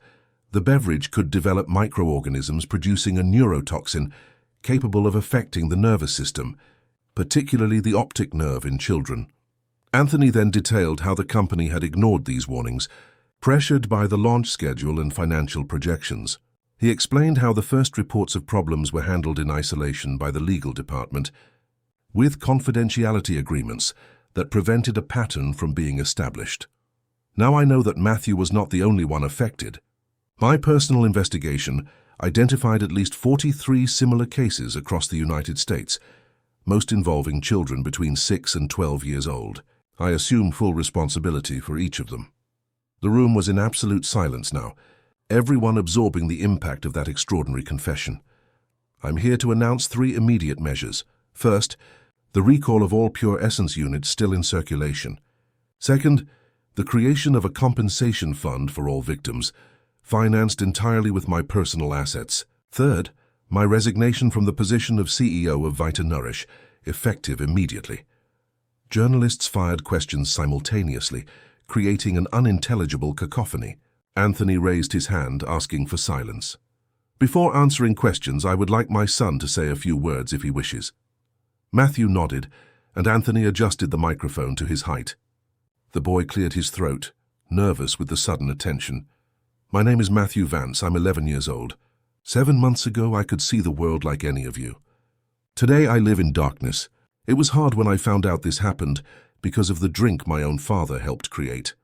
the beverage could develop microorganisms producing a neurotoxin capable of affecting the nervous system, particularly the optic nerve in children. Anthony then detailed how the company had ignored these warnings, pressured by the launch schedule and financial projections. He explained how the first reports of problems were handled in isolation by the legal department, with confidentiality agreements that prevented a pattern from being established. Now I know that Matthew was not the only one affected. My personal investigation identified at least 43 similar cases across the United States, most involving children between 6 and 12 years old. I assume full responsibility for each of them. The room was in absolute silence now, everyone absorbing the impact of that extraordinary confession. I'm here to announce 3 immediate measures. First, the recall of all Pure Essence units still in circulation. Second, the creation of a compensation fund for all victims, financed entirely with my personal assets. Third, my resignation from the position of CEO of Vita Nourish, effective immediately. Journalists fired questions simultaneously, creating an unintelligible cacophony. Anthony raised his hand, asking for silence. "Before answering questions, I would like my son to say a few words if he wishes." Matthew nodded, and Anthony adjusted the microphone to his height. The boy cleared his throat, nervous with the sudden attention. "My name is Matthew Vance. I'm 11 years old. 7 months ago, I could see the world like any of you. Today, I live in darkness. It was hard when I found out this happened because of the drink my own father helped create.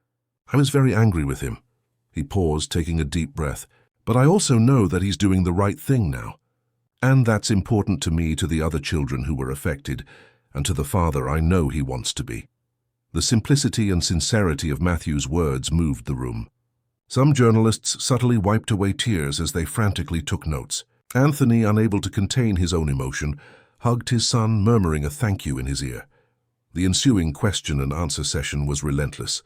I was very angry with him." He paused, taking a deep breath. "But I also know that he's doing the right thing now. And that's important to me, to the other children who were affected, and to the father I know he wants to be." The simplicity and sincerity of Matthew's words moved the room. Some journalists subtly wiped away tears as they frantically took notes. Anthony, unable to contain his own emotion, hugged his son, murmuring a thank you in his ear. The ensuing question and answer session was relentless.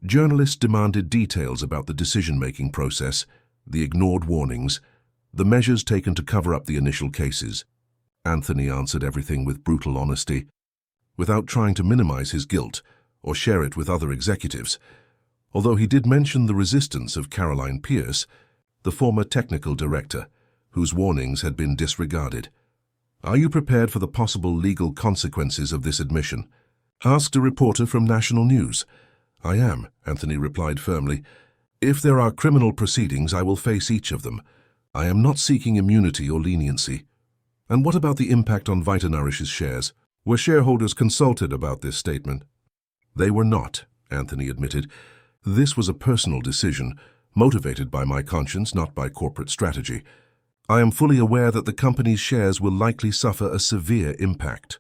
Journalists demanded details about the decision-making process, the ignored warnings, the measures taken to cover up the initial cases. Anthony answered everything with brutal honesty, without trying to minimize his guilt or share it with other executives, although he did mention the resistance of Caroline Pierce, the former technical director, whose warnings had been disregarded. "Are you prepared for the possible legal consequences of this admission?" asked a reporter from National News. "I am," Anthony replied firmly. "If there are criminal proceedings, I will face each of them. I am not seeking immunity or leniency." "And what about the impact on Vita Nourish's shares? Were shareholders consulted about this statement?" "They were not," Anthony admitted. "This was a personal decision, motivated by my conscience, not by corporate strategy. I am fully aware that the company's shares will likely suffer a severe impact."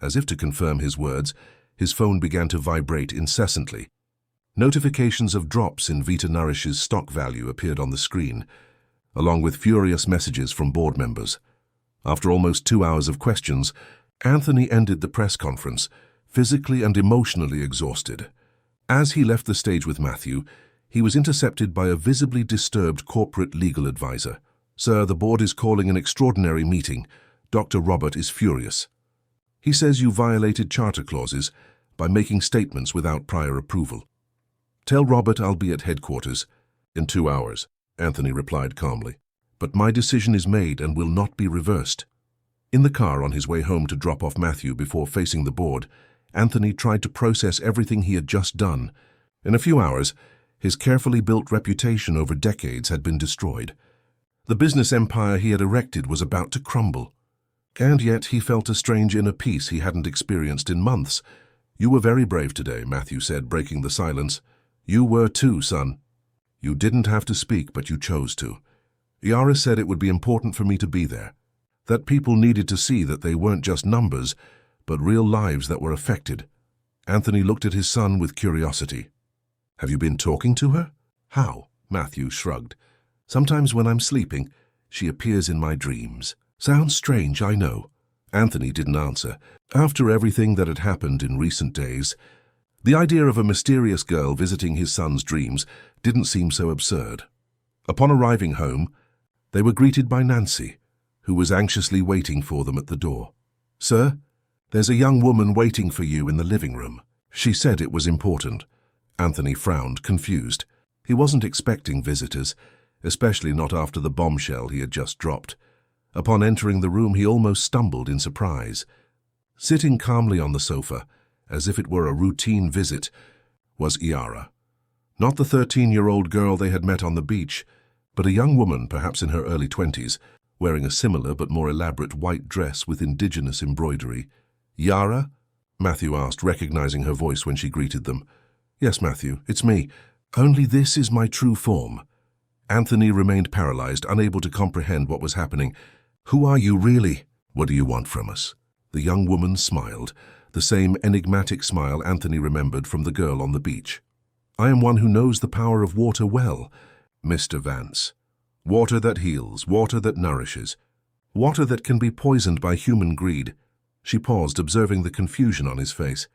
As if to confirm his words, his phone began to vibrate incessantly. Notifications of drops in Vita Nourish's stock value appeared on the screen, along with furious messages from board members. After almost 2 hours of questions, Anthony ended the press conference, physically and emotionally exhausted. As he left the stage with Matthew, he was intercepted by a visibly disturbed corporate legal advisor. "Sir, the board is calling an extraordinary meeting. Dr. Robert is furious. He says you violated charter clauses by making statements without prior approval." "Tell Robert I'll be at headquarters in 2 hours," Anthony replied calmly. "But my decision is made and will not be reversed." In the car on his way home to drop off Matthew before facing the board, Anthony tried to process everything he had just done. In a few hours, his carefully built reputation over decades had been destroyed. The business empire he had erected was about to crumble. And yet he felt a strange inner peace he hadn't experienced in months. "You were very brave today," Matthew said, breaking the silence. "You were too, son. You didn't have to speak, but you chose to. Yara said it would be important for me to be there, that people needed to see that they weren't just numbers, but real lives that were affected." Anthony looked at his son with curiosity. "Have you been talking to her?" "How?" Matthew shrugged. "Sometimes when I'm sleeping, she appears in my dreams." "Sounds strange, I know." Anthony didn't answer. After everything that had happened in recent days, the idea of a mysterious girl visiting his son's dreams didn't seem so absurd. Upon arriving home, they were greeted by Nancy, who was anxiously waiting for them at the door. "Sir, there's a young woman waiting for you in the living room." She said it was important. Anthony frowned, confused. He wasn't expecting visitors, especially not after the bombshell he had just dropped. Upon entering the room, he almost stumbled in surprise. Sitting calmly on the sofa, as if it were a routine visit, was Yara. Not the 13-year-old girl they had met on the beach, but a young woman, perhaps in her early 20s, wearing a similar but more elaborate white dress with indigenous embroidery. "Yara?" Matthew asked, recognizing her voice when she greeted them. "Yes, Matthew, it's me. Only this is my true form." Anthony remained paralyzed, unable to comprehend what was happening. "Who are you really? What do you want from us?" The young woman smiled, the same enigmatic smile Anthony remembered from the girl on the beach. "I am one who knows the power of water well, Mr. Vance. Water that heals, water that nourishes, water that can be poisoned by human greed." She paused, observing the confusion on his face.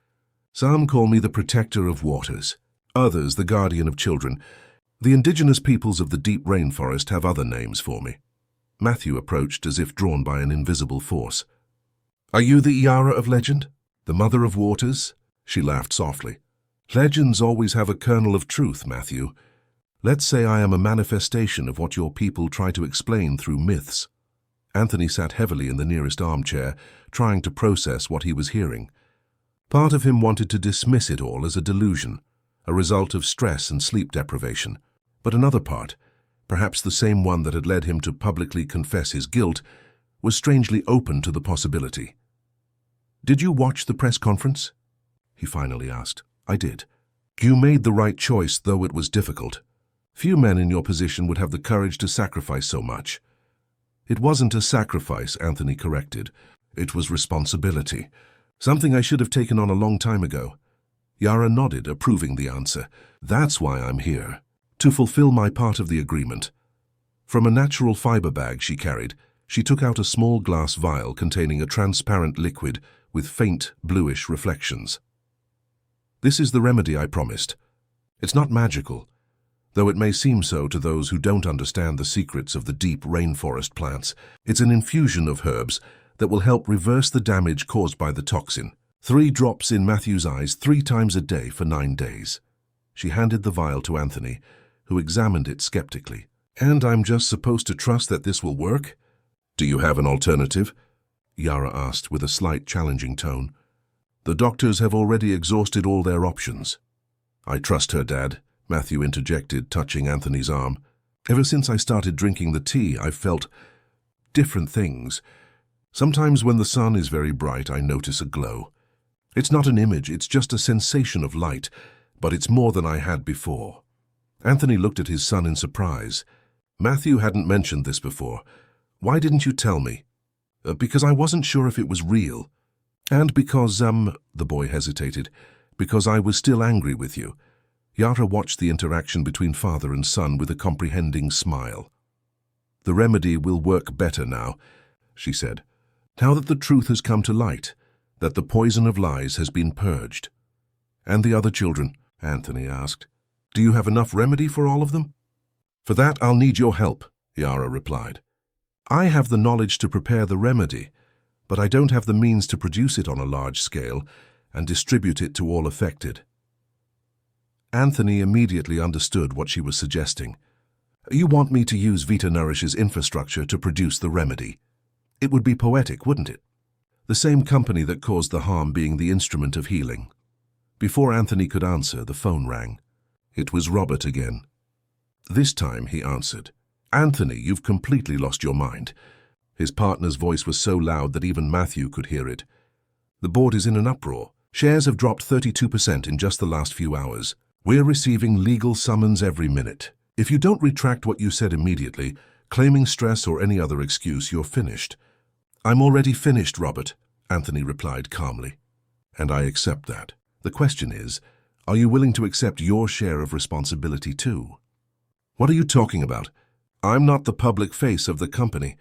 "Some call me the protector of waters, others the guardian of children. The indigenous peoples of the deep rainforest have other names for me." Matthew approached as if drawn by an invisible force. "Are you the Yara of legend? The mother of waters?" She laughed softly. "Legends always have a kernel of truth, Matthew. Let's say I am a manifestation of what your people try to explain through myths." Anthony sat heavily in the nearest armchair, trying to process what he was hearing. Part of him wanted to dismiss it all as a delusion, a result of stress and sleep deprivation. But another part, perhaps the same one that had led him to publicly confess his guilt, was strangely open to the possibility. "Did you watch the press conference?" he finally asked. "I did. You made the right choice, though it was difficult. Few men in your position would have the courage to sacrifice so much." "It wasn't a sacrifice," Anthony corrected. "It was responsibility. Something I should have taken on a long time ago." Yara nodded, approving the answer. "That's why I'm here, to fulfill my part of the agreement." From a natural fiber bag she carried, she took out a small glass vial containing a transparent liquid with faint, bluish reflections. "This is the remedy I promised. It's not magical, though it may seem so to those who don't understand the secrets of the deep rainforest plants. It's an infusion of herbs that will help reverse the damage caused by the toxin. 3 drops in Matthew's eyes 3 times a day for 9 days. She handed the vial to Anthony, who examined it skeptically. "And I'm just supposed to trust that this will work?" "Do you have an alternative?" Yara asked with a slight challenging tone. "The doctors have already exhausted all their options." "I trust her, Dad," Matthew interjected, touching Anthony's arm. "Ever since I started drinking the tea, I've felt different things. Sometimes when the sun is very bright, I notice a glow. It's not an image, it's just a sensation of light, but it's more than I had before. Anthony looked at his son in surprise. Matthew hadn't mentioned this before. Why didn't you tell me? Because I wasn't sure if it was real. And because, the boy hesitated, because I was still angry with you. Yara watched the interaction between father and son with a comprehending smile. The remedy will work better now, she said. Now that the truth has come to light, that the poison of lies has been purged. And the other children? Anthony asked. Do you have enough remedy for all of them? For that I'll need your help, Yara replied. I have the knowledge to prepare the remedy, but I don't have the means to produce it on a large scale and distribute it to all affected. Anthony immediately understood what she was suggesting. You want me to use Vita Nourish's infrastructure to produce the remedy? It would be poetic, wouldn't it? The same company that caused the harm being the instrument of healing. Before Anthony could answer, the phone rang. It was Robert again. This time he answered. Anthony, you've completely lost your mind. His partner's voice was so loud that even Matthew could hear it. The board is in an uproar. Shares have dropped 32% in just the last few hours. We're receiving legal summons every minute. If you don't retract what you said immediately, claiming stress or any other excuse, you're finished. I'm already finished, Robert, Anthony replied calmly. And I accept that. The question is, are you willing to accept your share of responsibility too? What are you talking about? I'm not the public face of the company.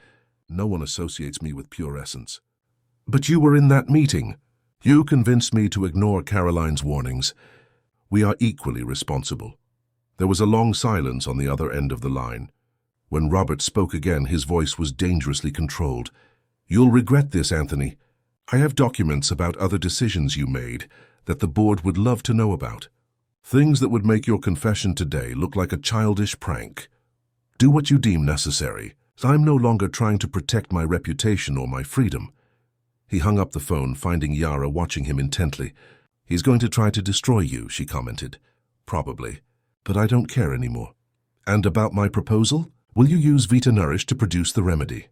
No one associates me with Pure Essence. But you were in that meeting. You convinced me to ignore Caroline's warnings. We are equally responsible. There was a long silence on the other end of the line. When Robert spoke again, his voice was dangerously controlled. You'll regret this, Anthony. I have documents about other decisions you made that the board would love to know about. Things that would make your confession today look like a childish prank. Do what you deem necessary. I'm no longer trying to protect my reputation or my freedom. He hung up the phone, finding Yara watching him intently. He's going to try to destroy you, she commented. Probably. But I don't care anymore. And about my proposal? Will you use Vita Nourish to produce the remedy?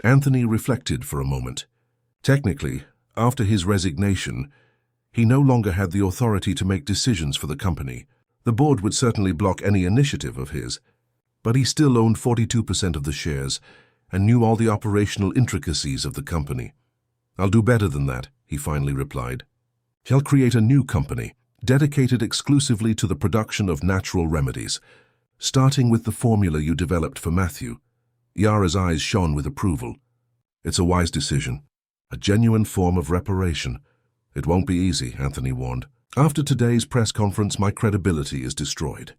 Anthony reflected for a moment. Technically, after his resignation, he no longer had the authority to make decisions for the company. The board would certainly block any initiative of his, but he still owned 42% of the shares and knew all the operational intricacies of the company. I'll do better than that, he finally replied. He'll create a new company, dedicated exclusively to the production of natural remedies, starting with the formula you developed for Matthew. Yara's eyes shone with approval. It's a wise decision, a genuine form of reparation. It won't be easy, Anthony warned. After today's press conference, my credibility is destroyed.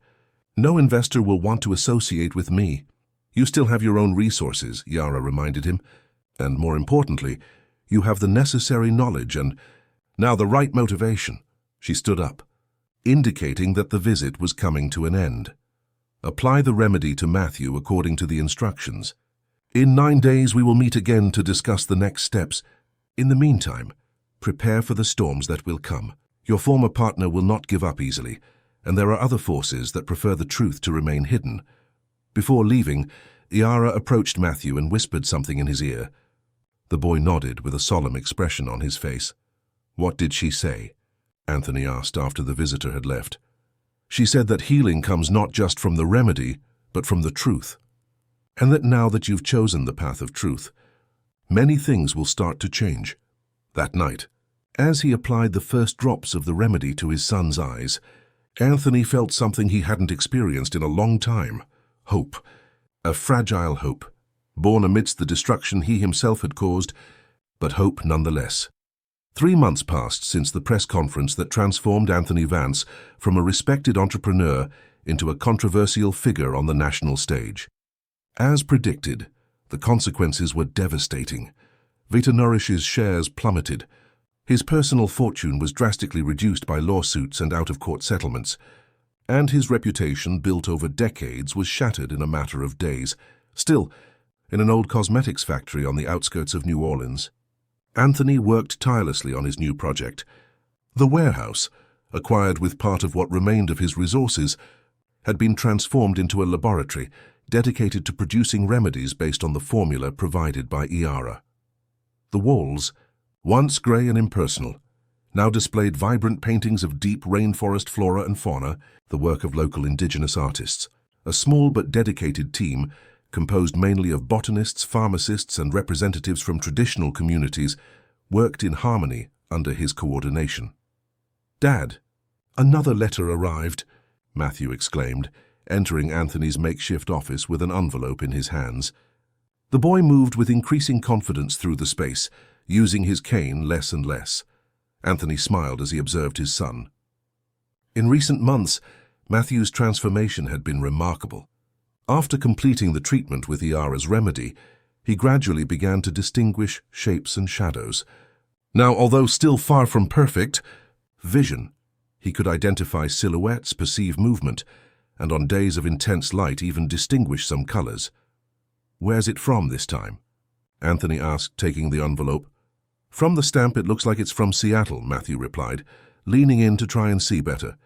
No investor will want to associate with me. You still have your own resources, Yara reminded him. And more importantly, you have the necessary knowledge and now the right motivation. She stood up, indicating that the visit was coming to an end. Apply the remedy to Matthew according to the instructions. In 9 days we will meet again to discuss the next steps. In the meantime, prepare for the storms that will come. Your former partner will not give up easily, and there are other forces that prefer the truth to remain hidden. Before leaving, Yara approached Matthew and whispered something in his ear. The boy nodded with a solemn expression on his face. What did she say? Anthony asked after the visitor had left. She said that healing comes not just from the remedy, but from the truth. And that now that you've chosen the path of truth, many things will start to change. That night, as he applied the first drops of the remedy to his son's eyes, Anthony felt something he hadn't experienced in a long time. Hope. A fragile hope, born amidst the destruction he himself had caused, but hope nonetheless. 3 months passed since the press conference that transformed Anthony Vance from a respected entrepreneur into a controversial figure on the national stage. As predicted, the consequences were devastating. Vita Nourish's shares plummeted. His personal fortune was drastically reduced by lawsuits and out-of-court settlements, and his reputation, built over decades, was shattered in a matter of days. Still, in an old cosmetics factory on the outskirts of New Orleans, Anthony worked tirelessly on his new project. The warehouse, acquired with part of what remained of his resources, had been transformed into a laboratory dedicated to producing remedies based on the formula provided by Yara. The walls, once grey and impersonal, now displayed vibrant paintings of deep rainforest flora and fauna, the work of local indigenous artists. A small but dedicated team, composed mainly of botanists, pharmacists, and representatives from traditional communities, worked in harmony under his coordination. "Dad, another letter arrived," Matthew exclaimed, entering Anthony's makeshift office with an envelope in his hands. The boy moved with increasing confidence through the space, using his cane less and less. Anthony smiled as he observed his son. In recent months, Matthew's transformation had been remarkable. After completing the treatment with Iara's remedy, he gradually began to distinguish shapes and shadows. Now, although still far from perfect, vision. He could identify silhouettes, perceive movement, and on days of intense light even distinguish some colors. "Where's it from this time?" Anthony asked, taking the envelope. "From the stamp, it looks like it's from Seattle," Matthew replied, leaning in to try and see better.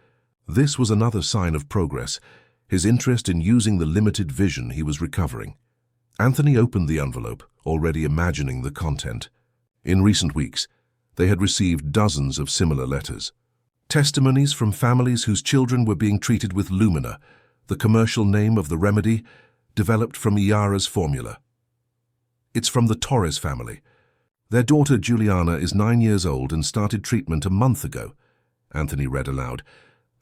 This was another sign of progress, his interest in using the limited vision he was recovering. Anthony opened the envelope, already imagining the content. In recent weeks, they had received dozens of similar letters. Testimonies from families whose children were being treated with Lumina, the commercial name of the remedy, developed from Iara's formula. "It's from the Torres family. Their daughter Juliana is 9 years old and started treatment a month ago," Anthony read aloud.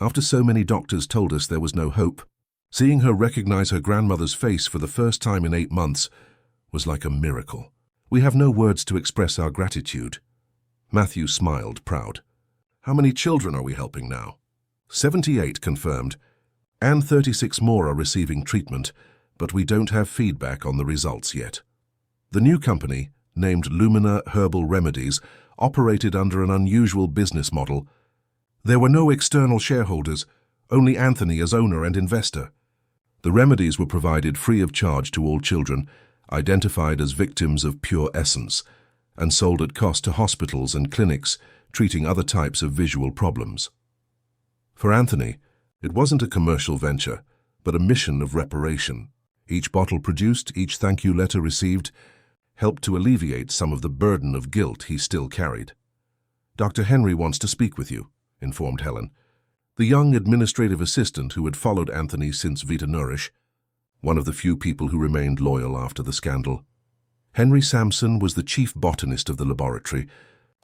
"After so many doctors told us there was no hope, seeing her recognize her grandmother's face for the first time in 8 months was like a miracle. We have no words to express our gratitude." Matthew smiled, proud. "How many children are we helping now?" 78 confirmed, and 36 more are receiving treatment, but we don't have feedback on the results yet. The new company, named Lumina Herbal Remedies, operated under an unusual business model. There were no external shareholders, only Anthony as owner and investor. The remedies were provided free of charge to all children, identified as victims of pure essence, and sold at cost to hospitals and clinics treating other types of visual problems. For Anthony, it wasn't a commercial venture, but a mission of reparation. Each bottle produced, each thank you letter received, helped to alleviate some of the burden of guilt he still carried. "Dr. Henry wants to speak with you," informed Helen, the young administrative assistant who had followed Anthony since Vita Nourish, one of the few people who remained loyal after the scandal. Henry Sampson was the chief botanist of the laboratory,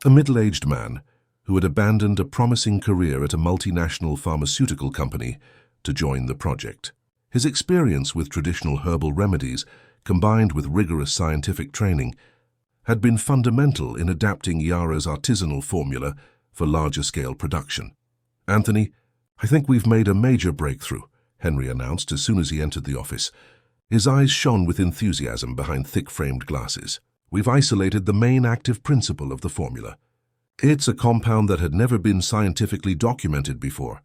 a middle-aged man who had abandoned a promising career at a multinational pharmaceutical company to join the project. His experience with traditional herbal remedies, combined with rigorous scientific training, had been fundamental in adapting Iara's artisanal formula for larger-scale production. "Anthony, I think we've made a major breakthrough," Henry announced as soon as he entered the office. His eyes shone with enthusiasm behind thick-framed glasses. "We've isolated the main active principle of the formula. It's a compound that had never been scientifically documented before."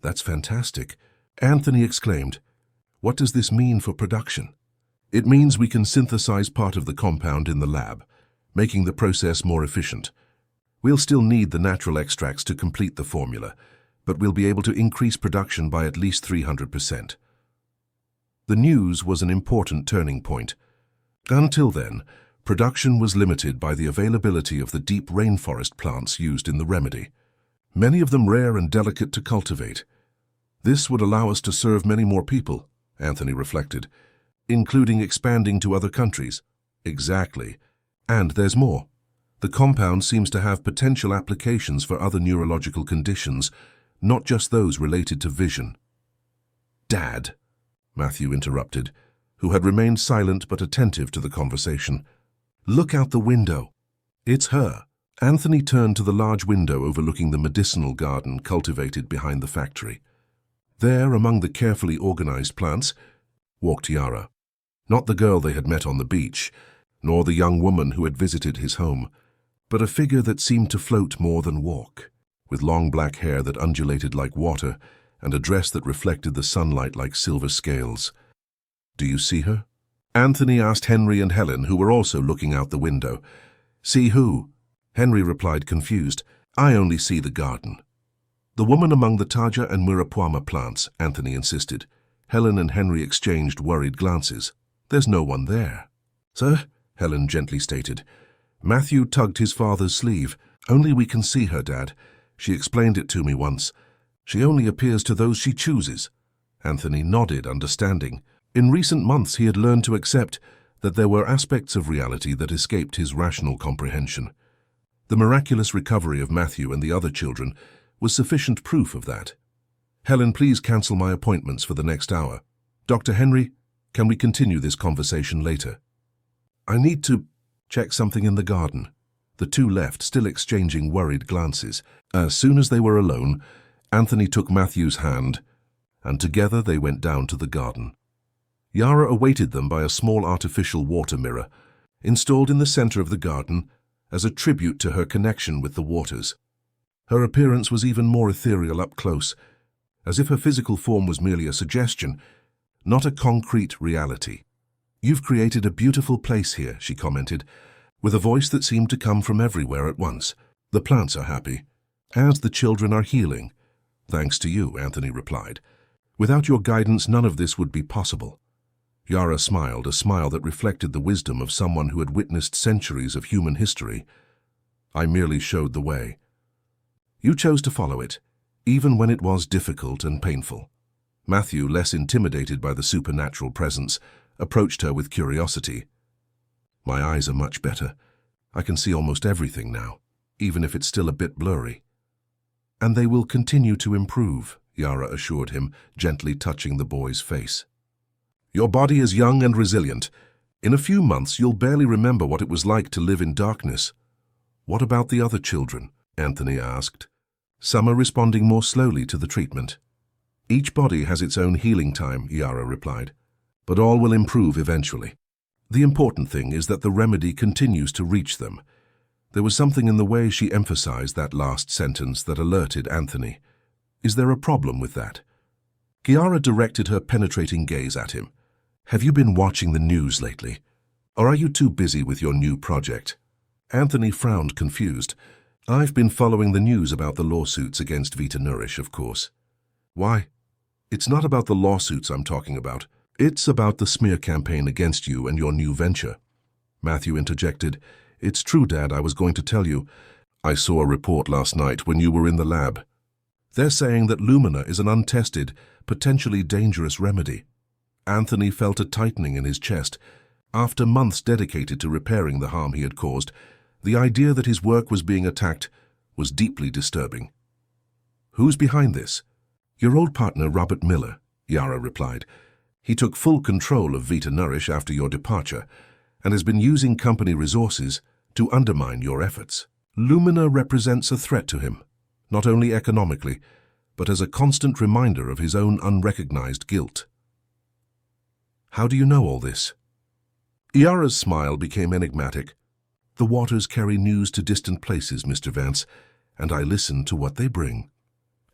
"That's fantastic," Anthony exclaimed. "What does this mean for production?" "It means we can synthesize part of the compound in the lab, making the process more efficient. We'll still need the natural extracts to complete the formula, but we'll be able to increase production by at least 300%. The news was an important turning point. Until then, production was limited by the availability of the deep rainforest plants used in the remedy, many of them rare and delicate to cultivate. This would allow us to serve many more people, Anthony reflected, including expanding to other countries. Exactly. And there's more. The compound seems to have potential applications for other neurological conditions, not just those related to vision. "Dad," Matthew interrupted, who had remained silent but attentive to the conversation. "Look out the window." "It's her." Anthony turned to the large window overlooking the medicinal garden cultivated behind the factory. There, among the carefully organized plants, walked Iara. Not the girl they had met on the beach, nor the young woman who had visited his home, but a figure that seemed to float more than walk, with long black hair that undulated like water and a dress that reflected the sunlight like silver scales. "Do you see her?" Anthony asked Henry and Helen, who were also looking out the window. "See who?" Henry replied, confused. "I only see the garden." "The woman among the Taja and Murapuama plants," Anthony insisted. Helen and Henry exchanged worried glances. "There's no one there." "Sir?" Helen gently stated. Matthew tugged his father's sleeve. Only we can see her, Dad. She explained it to me once. She only appears to those she chooses. Anthony nodded, understanding. In recent months he had learned to accept that there were aspects of reality that escaped his rational comprehension. The miraculous recovery of Matthew and the other children was sufficient proof of that. Helen, please cancel my appointments for the next hour. Dr. Henry, can we continue this conversation later? I need to check something in the garden. The two left, still exchanging worried glances. As soon as they were alone, Anthony took Matthew's hand, and together they went down to the garden. Yara awaited them by a small artificial water mirror, installed in the center of the garden as a tribute to her connection with the waters. Her appearance was even more ethereal up close, as if her physical form was merely a suggestion, not a concrete reality. "You've created a beautiful place here," she commented, with a voice that seemed to come from everywhere at once. "The plants are happy, as the children are healing." "Thanks to you," Anthony replied. "Without your guidance, none of this would be possible." Yara smiled, a smile that reflected the wisdom of someone who had witnessed centuries of human history. "I merely showed the way. You chose to follow it, even when it was difficult and painful." Matthew, less intimidated by the supernatural presence, approached her with curiosity. "My eyes are much better. I can see almost everything now, even if it's still a bit blurry." "And they will continue to improve," Yara assured him, gently touching the boy's face. "Your body is young and resilient. In a few months, you'll barely remember what it was like to live in darkness." "What about the other children?" Anthony asked. "Some are responding more slowly to the treatment." "Each body has its own healing time," Yara replied, "but all will improve eventually. The important thing is that the remedy continues to reach them." There was something in the way she emphasized that last sentence that alerted Anthony. "Is there a problem with that?" Yara directed her penetrating gaze at him. "Have you been watching the news lately? Or are you too busy with your new project?" Anthony frowned, confused. "I've been following the news about the lawsuits against Vita Nourish, of course." "Why?" "It's not about the lawsuits I'm talking about. It's about the smear campaign against you and your new venture." Matthew interjected. "It's true, Dad, I was going to tell you. I saw a report last night when you were in the lab. They're saying that Lumina is an untested, potentially dangerous remedy." Anthony felt a tightening in his chest. After months dedicated to repairing the harm he had caused, the idea that his work was being attacked was deeply disturbing. "Who's behind this?" "Your old partner, Robert Miller," Yara replied. "He took full control of Vita Nourish after your departure and has been using company resources to undermine your efforts. Lumina represents a threat to him, not only economically, but as a constant reminder of his own unrecognized guilt." "How do you know all this?" Yara's smile became enigmatic. "The waters carry news to distant places, Mr. Vance, and I listen to what they bring."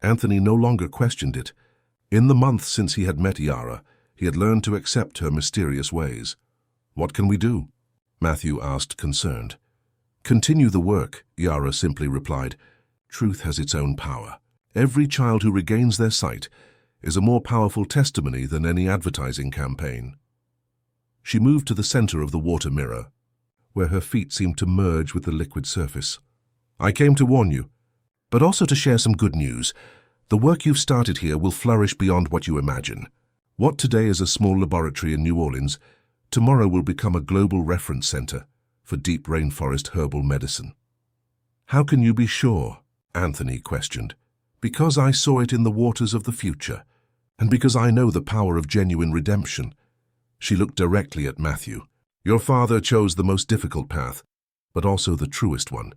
Anthony no longer questioned it. In the months since he had met Yara, he had learned to accept her mysterious ways. "What can we do?" Matthew asked, concerned. "Continue the work," Yara simply replied. "Truth has its own power. Every child who regains their sight is a more powerful testimony than any advertising campaign." She moved to the center of the water mirror, where her feet seemed to merge with the liquid surface. "I came to warn you, but also to share some good news. The work you've started here will flourish beyond what you imagine. What today is a small laboratory in New Orleans, tomorrow will become a global reference center for deep rainforest herbal medicine." "How can you be sure?" Anthony questioned. "Because I saw it in the waters of the future, and because I know the power of genuine redemption." She looked directly at Matthew. "Your father chose the most difficult path, but also the truest one.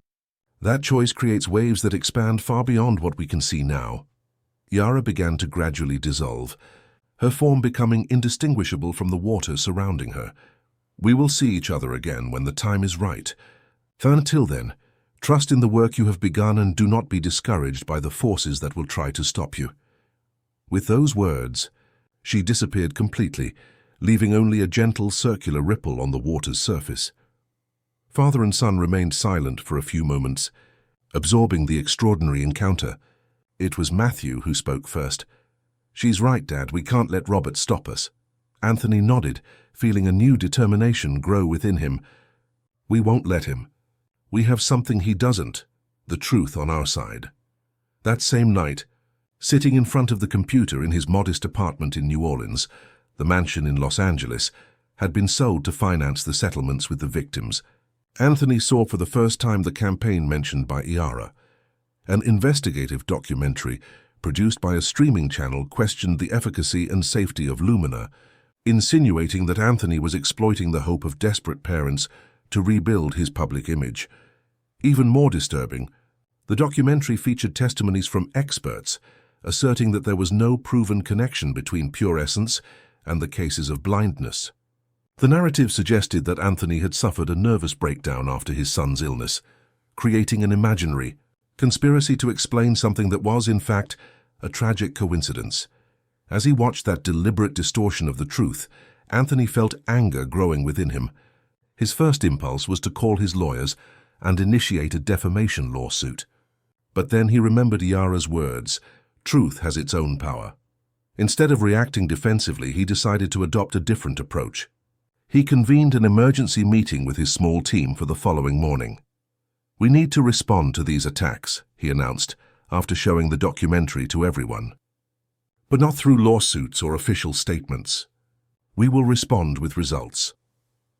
That choice creates waves that expand far beyond what we can see now." Yara began to gradually dissolve, her form becoming indistinguishable from the water surrounding her. "We will see each other again when the time is right. Until then, trust in the work you have begun and do not be discouraged by the forces that will try to stop you." With those words, she disappeared completely, leaving only a gentle circular ripple on the water's surface. Father and son remained silent for a few moments, absorbing the extraordinary encounter. It was Matthew who spoke first. "She's right, Dad, we can't let Robert stop us." Anthony nodded, feeling a new determination grow within him. "We won't let him. We have something he doesn't. the truth on our side. That same night, sitting in front of the computer in his modest apartment in New Orleans, the mansion in Los Angeles had been sold to finance the settlements with the victims. Anthony saw for the first time the campaign mentioned by Iara. An investigative documentary produced by a streaming channel questioned the efficacy and safety of Lumina, insinuating that Anthony was exploiting the hope of desperate parents to rebuild his public image. Even more disturbing, the documentary featured testimonies from experts asserting that there was no proven connection between Pure Essence and the cases of blindness. The narrative suggested that Anthony had suffered a nervous breakdown after his son's illness, creating an imaginary conspiracy to explain something that was, in fact, a tragic coincidence. As he watched that deliberate distortion of the truth, Anthony felt anger growing within him. His first impulse was to call his lawyers and initiate a defamation lawsuit. But then he remembered Iara's words, "Truth has its own power." Instead of reacting defensively, he decided to adopt a different approach. He convened an emergency meeting with his small team for the following morning. "We need to respond to these attacks," he announced, after showing the documentary to everyone. "But not through lawsuits or official statements. We will respond with results."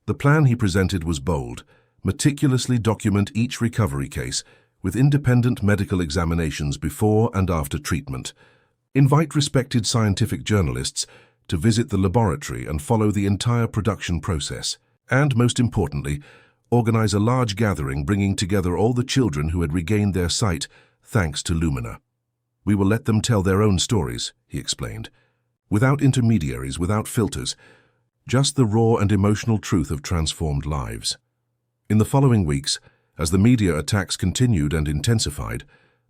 The plan he presented was bold: meticulously document each recovery case with independent medical examinations before and after treatment. Invite respected scientific journalists to visit the laboratory and follow the entire production process. And, most importantly, organize a large gathering bringing together all the children who had regained their sight thanks to Lumina. "We will let them tell their own stories," he explained. "Without intermediaries, without filters, just the raw and emotional truth of transformed lives." In the following weeks, as the media attacks continued and intensified,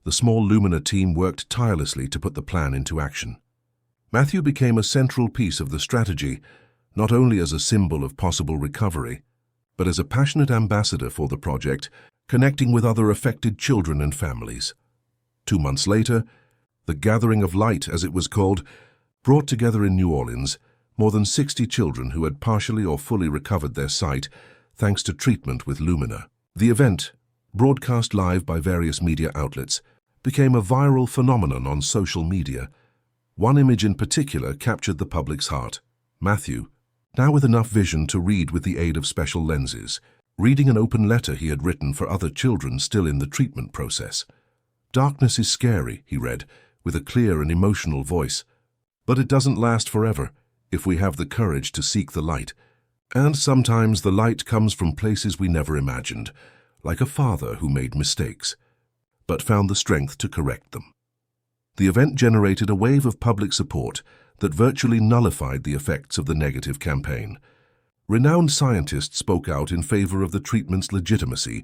the small Lumina team worked tirelessly to put the plan into action. Matthew became a central piece of the strategy, not only as a symbol of possible recovery, but as a passionate ambassador for the project, connecting with other affected children and families. 2 months later, the Gathering of Light, as it was called, brought together in New Orleans more than 60 children who had partially or fully recovered their sight thanks to treatment with Lumina. The event, broadcast live by various media outlets, became a viral phenomenon on social media. One image in particular captured the public's heart. Matthew, now with enough vision to read with the aid of special lenses, reading an open letter he had written for other children still in the treatment process. "Darkness is scary," he read, with a clear and emotional voice. "But it doesn't last forever if we have the courage to seek the light. And sometimes the light comes from places we never imagined, like a father who made mistakes, but found the strength to correct them." The event generated a wave of public support that virtually nullified the effects of the negative campaign. Renowned scientists spoke out in favor of the treatment's legitimacy,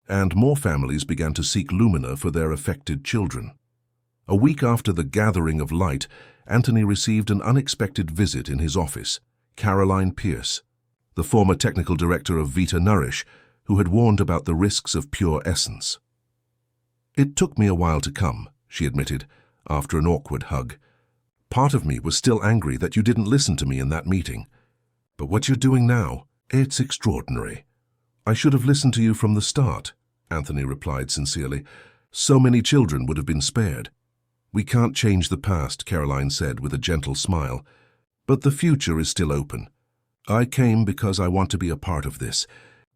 and more families began to seek Lumina for their affected children. A week after the Gathering of Light, Anthony received an unexpected visit in his office. Caroline Pierce, the former technical director of Vita Nourish, who had warned about the risks of Pure Essence. "It took me a while to come," she admitted, after an awkward hug. "Part of me was still angry that you didn't listen to me in that meeting. But what you're doing now, it's extraordinary." "I should have listened to you from the start," Anthony replied sincerely. "So many children would have been spared." "We can't change the past," Caroline said with a gentle smile. "But the future is still open. I came because I want to be a part of this.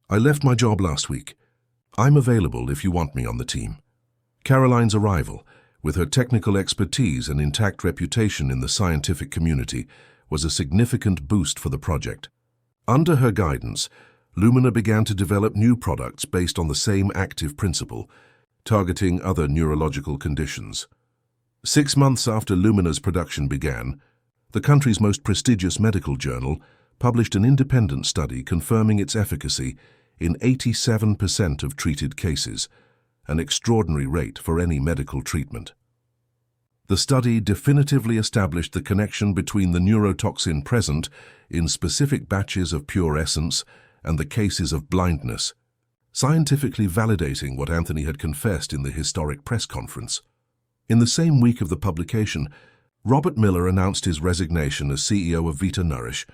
I left my job last week. I'm available if you want me on the team." Caroline's arrival, with her technical expertise and intact reputation in the scientific community, was a significant boost for the project. Under her guidance, Lumina began to develop new products based on the same active principle, targeting other neurological conditions. 6 months after Lumina's production began, the country's most prestigious medical journal published an independent study confirming its efficacy in 87% of treated cases, an extraordinary rate for any medical treatment. The study definitively established the connection between the neurotoxin present in specific batches of Pure Essence and the cases of blindness, scientifically validating what Anthony had confessed in the historic press conference. In the same week of the publication, Robert Miller announced his resignation as CEO of Vita Nourish,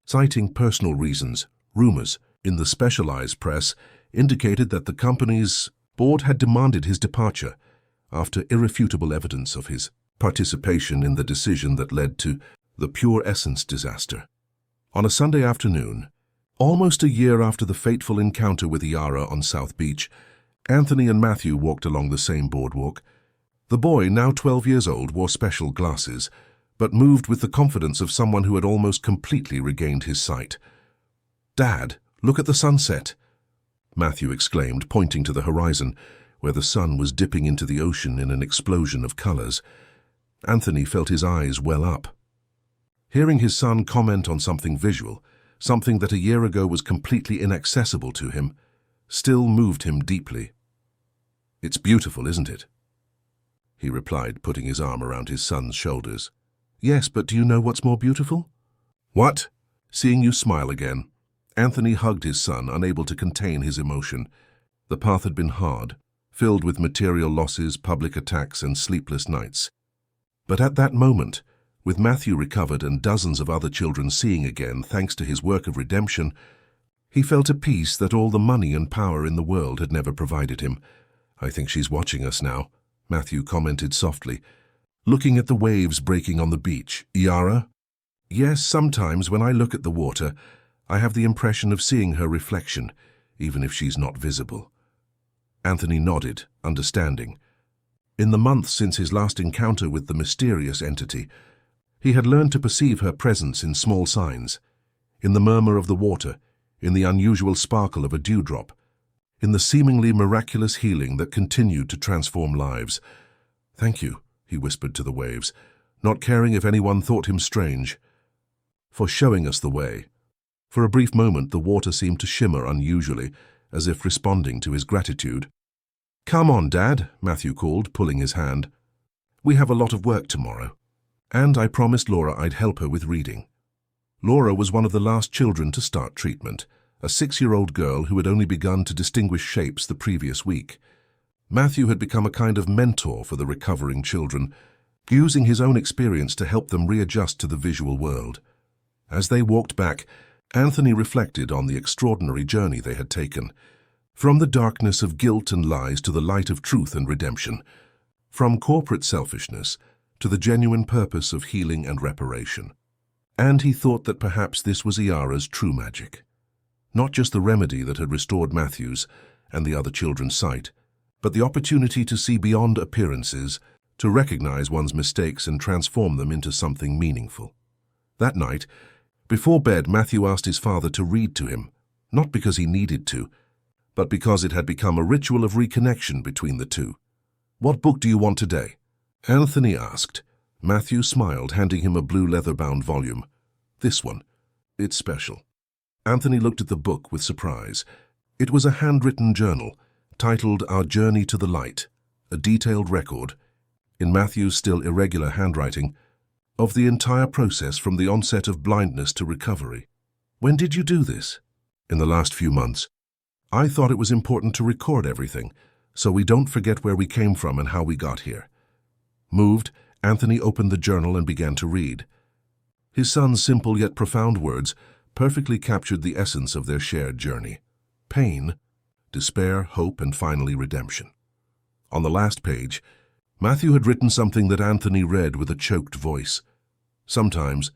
citing personal reasons. Rumors in the specialized press indicated that the company's Board had demanded his departure after irrefutable evidence of his participation in the decision that led to the Pure Essence disaster. On a Sunday afternoon, almost a year after the fateful encounter with Yara on South Beach, Anthony and Matthew walked along the same boardwalk. The boy, now 12 years old, wore special glasses, but moved with the confidence of someone who had almost completely regained his sight. "Dad, look at the sunset," Matthew exclaimed, pointing to the horizon, where the sun was dipping into the ocean in an explosion of colors. Anthony felt his eyes well up. Hearing his son comment on something visual, something that a year ago was completely inaccessible to him, still moved him deeply. "It's beautiful, isn't it?" he replied, putting his arm around his son's shoulders. "Yes, but do you know what's more beautiful?" "What?" Seeing you smile again, Anthony hugged his son, unable to contain his emotion. The path had been hard, filled with material losses, public attacks, and sleepless nights. But at that moment, with Matthew recovered and dozens of other children seeing again thanks to his work of redemption, he felt a peace that all the money and power in the world had never provided him. "I think she's watching us now," Matthew commented softly, looking at the waves breaking on the beach. "Yara?" "Yes, sometimes when I look at the water, I have the impression of seeing her reflection, even if she's not visible." Anthony nodded, understanding. In the months since his last encounter with the mysterious entity, he had learned to perceive her presence in small signs, in the murmur of the water, in the unusual sparkle of a dewdrop, in the seemingly miraculous healing that continued to transform lives. "Thank you," he whispered to the waves, not caring if anyone thought him strange, "for showing us the way." For a brief moment, the water seemed to shimmer unusually, as if responding to his gratitude. "Come on, Dad," Matthew called, pulling his hand. "We have a lot of work tomorrow." And I promised Laura I'd help her with reading. Laura was one of the last children to start treatment, a 6-year-old girl who had only begun to distinguish shapes the previous week. Matthew had become a kind of mentor for the recovering children, using his own experience to help them readjust to the visual world. As they walked back, Anthony reflected on the extraordinary journey they had taken, from the darkness of guilt and lies to the light of truth and redemption, from corporate selfishness to the genuine purpose of healing and reparation. And he thought that perhaps this was Yara's true magic. Not just the remedy that had restored Matthew's and the other children's sight, but the opportunity to see beyond appearances, to recognize one's mistakes and transform them into something meaningful. That night, before bed, Matthew asked his father to read to him, not because he needed to, but because it had become a ritual of reconnection between the two. "What book do you want today?" Anthony asked. Matthew smiled, handing him a blue leather-bound volume. "This one. It's special." Anthony looked at the book with surprise. It was a handwritten journal, titled Our Journey to the Light, a detailed record, in Matthew's still irregular handwriting, of the entire process from the onset of blindness to recovery. "When did you do this?" "In the last few months. I thought it was important to record everything, so we don't forget where we came from and how we got here." Moved, Anthony opened the journal and began to read. His son's simple yet profound words perfectly captured the essence of their shared journey. Pain, despair, hope, and finally redemption. On the last page, Matthew had written something that Anthony read with a choked voice. "Sometimes,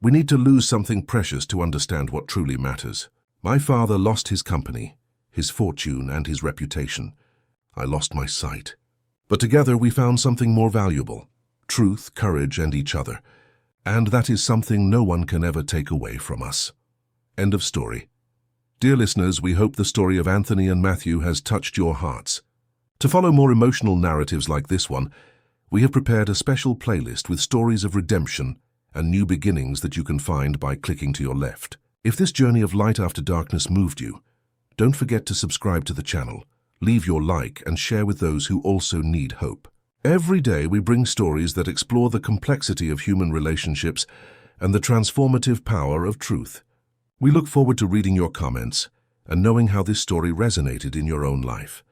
we need to lose something precious to understand what truly matters. My father lost his company, his fortune, and his reputation. I lost my sight. But together we found something more valuable: truth, courage, and each other. And that is something no one can ever take away from us." End of story. Dear listeners, we hope the story of Anthony and Matthew has touched your hearts. To follow more emotional narratives like this one, we have prepared a special playlist with stories of redemption and new beginnings that you can find by clicking to your left. If this journey of light after darkness moved you, don't forget to subscribe to the channel, leave your like, and share with those who also need hope. Every day we bring stories that explore the complexity of human relationships and the transformative power of truth. We look forward to reading your comments and knowing how this story resonated in your own life.